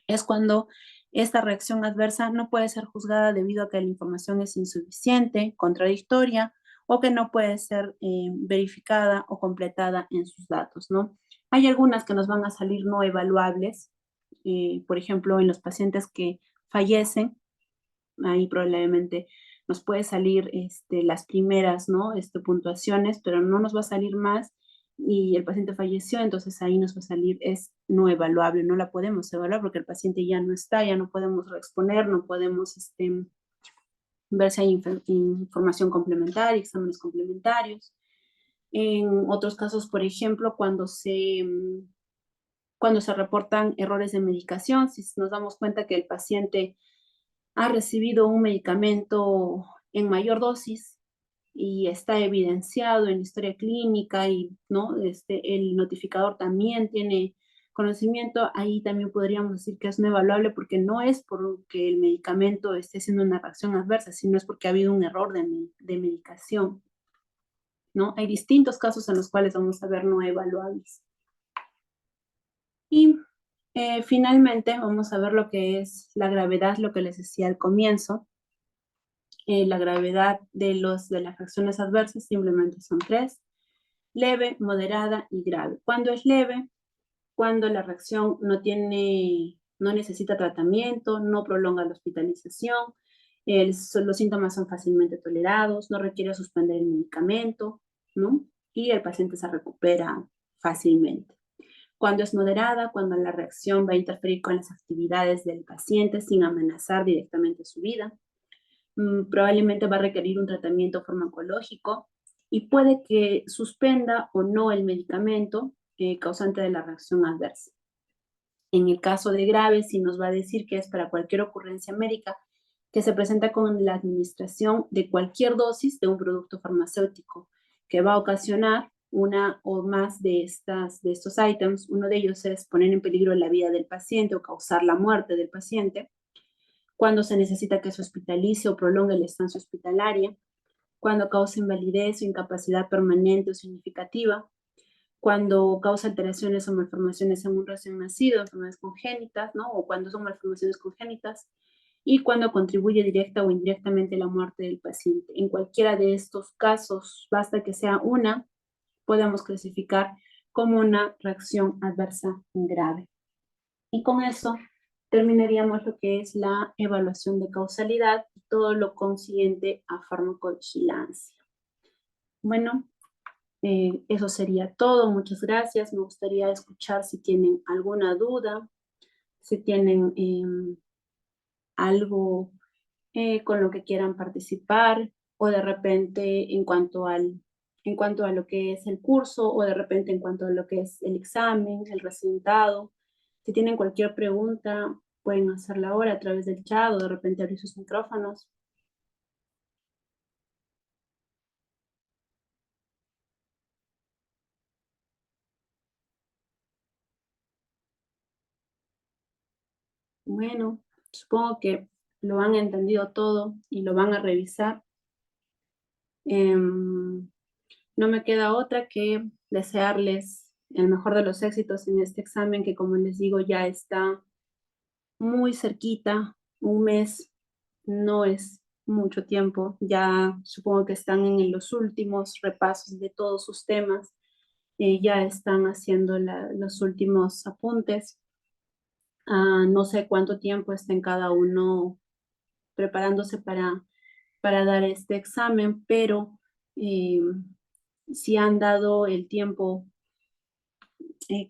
es cuando esta reacción adversa no puede ser juzgada debido a que la información es insuficiente, contradictoria, o que no puede ser verificada o completada en sus datos, ¿no? Hay algunas que nos van a salir no evaluables, por ejemplo, en los pacientes que fallecen, ahí probablemente nos puede salir las primeras, ¿no? Puntuaciones, pero no nos va a salir más, y el paciente falleció, entonces ahí nos va a salir es no evaluable, no la podemos evaluar porque el paciente ya no está, ya no podemos reexponer, no podemos ver si hay información complementaria, exámenes complementarios. En otros casos, por ejemplo, cuando se reportan errores de medicación, si nos damos cuenta que el paciente ha recibido un medicamento en mayor dosis y está evidenciado en la historia clínica, y ¿no? El notificador también tiene conocimiento, ahí también podríamos decir que es no evaluable, porque no es porque el medicamento esté haciendo una reacción adversa, sino es porque ha habido un error de medicación, ¿no? Hay distintos casos en los cuales vamos a ver no evaluables. Y finalmente vamos a ver lo que es la gravedad, lo que les decía al comienzo. La gravedad de las reacciones adversas simplemente son 3: leve, moderada y grave. ¿Cuándo es leve? Cuando la reacción no necesita tratamiento, no prolonga la hospitalización, los síntomas son fácilmente tolerados, no requiere suspender el medicamento, ¿no? Y el paciente se recupera fácilmente. Cuando es moderada, cuando la reacción va a interferir con las actividades del paciente sin amenazar directamente su vida. Probablemente va a requerir un tratamiento farmacológico y puede que suspenda o no el medicamento causante de la reacción adversa. En el caso de grave, sí nos va a decir que es para cualquier ocurrencia médica que se presenta con la administración de cualquier dosis de un producto farmacéutico que va a ocasionar una o más de estos ítems. Uno de ellos es poner en peligro la vida del paciente o causar la muerte del paciente. cuando se necesita que se hospitalice o prolongue la estancia hospitalaria, cuando causa invalidez o incapacidad permanente o significativa, cuando causa alteraciones o malformaciones en un recién nacido, enfermedades congénitas, ¿no? O cuando son malformaciones congénitas, y cuando contribuye directa o indirectamente a la muerte del paciente. En cualquiera de estos casos, basta que sea una, podemos clasificar como una reacción adversa grave. Y con eso terminaríamos lo que es la evaluación de causalidad y todo lo consiguiente a farmacovigilancia. Bueno, eso sería todo. Muchas gracias. Me gustaría escuchar si tienen alguna duda, si tienen algo con lo que quieran participar, o de repente en cuanto a lo que es el curso, o de repente en cuanto a lo que es el examen, el resultado. Si tienen cualquier pregunta, pueden hacerla ahora a través del chat o de repente abrir sus micrófonos. Bueno, supongo que lo han entendido todo y lo van a revisar. No me queda otra que desearles el mejor de los éxitos en este examen que, como les digo, ya está muy cerquita. Un mes no es mucho tiempo. Ya supongo que están en los últimos repasos de todos sus temas. Ya están haciendo los últimos apuntes. No sé cuánto tiempo estén cada uno preparándose para dar este examen, pero si han dado el tiempo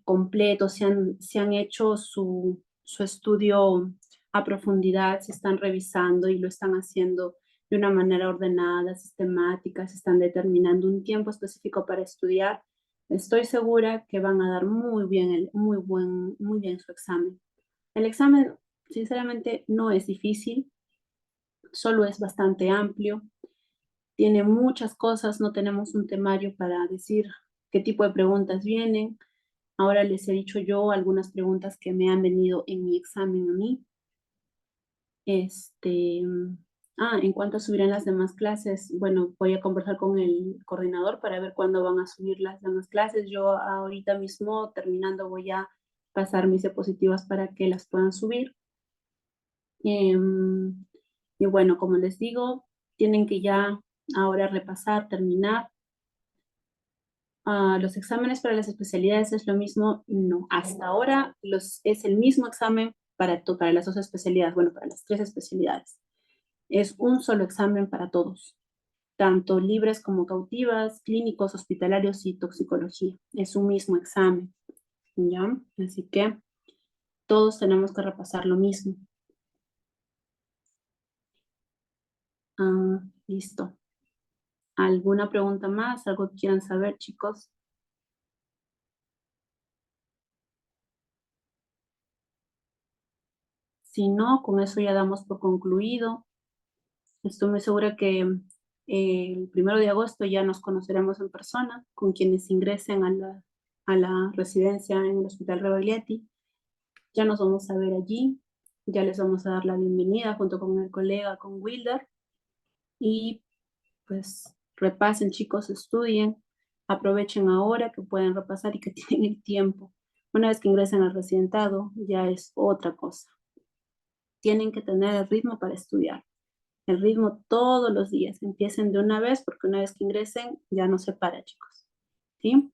completo, si han hecho su estudio a profundidad, se están revisando y lo están haciendo de una manera ordenada, sistemática, se están determinando un tiempo específico para estudiar, estoy segura que van a dar muy bien su examen. El examen, sinceramente, no es difícil, solo es bastante amplio, tiene muchas cosas, no tenemos un temario para decir qué tipo de preguntas vienen. Ahora les he dicho yo algunas preguntas que me han venido en mi examen a mí. En cuanto a subir en las demás clases, bueno, voy a conversar con el coordinador para ver cuándo van a subir las demás clases. Yo ahorita mismo, terminando, voy a pasar mis diapositivas para que las puedan subir. Y bueno, como les digo, tienen que ya ahora repasar, terminar. Los exámenes para las especialidades es lo mismo, no, hasta ahora es el mismo examen para las dos especialidades, bueno, para las tres especialidades. Es un solo examen para todos, tanto libres como cautivas, clínicos, hospitalarios y toxicología. Es un mismo examen, ¿ya? Así que todos tenemos que repasar lo mismo. Listo. ¿Alguna pregunta más? ¿Algo que quieran saber, chicos? Si no, con eso ya damos por concluido. Estoy muy segura que el 1 de agosto ya nos conoceremos en persona con quienes ingresen a la residencia en el Hospital Rebagliati. Ya nos vamos a ver allí, ya les vamos a dar la bienvenida junto con el colega, con Wilder. Y pues repasen, chicos, estudien, aprovechen ahora que pueden repasar y que tienen el tiempo. Una vez que ingresen al residentado, ya es otra cosa. Tienen que tener el ritmo para estudiar. El ritmo todos los días. Empiecen de una vez porque una vez que ingresen ya no se para, chicos. ¿Sí?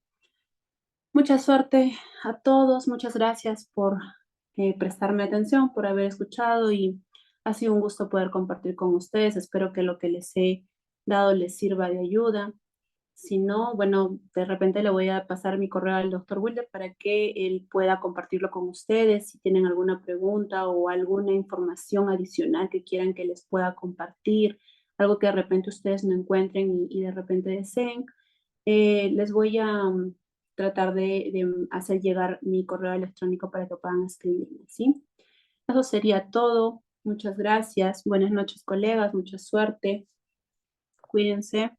Mucha suerte a todos. Muchas gracias por prestarme atención, por haber escuchado y ha sido un gusto poder compartir con ustedes. Espero que lo que les he dado les sirva de ayuda. Si no, bueno, de repente le voy a pasar mi correo al doctor Wilder para que él pueda compartirlo con ustedes. Si tienen alguna pregunta o alguna información adicional que quieran que les pueda compartir, algo que de repente ustedes no encuentren y de repente deseen, les voy a tratar de hacer llegar mi correo electrónico para que puedan escribirme, ¿sí? Eso sería todo. Muchas gracias. Buenas noches, colegas. Mucha suerte. Cuídense.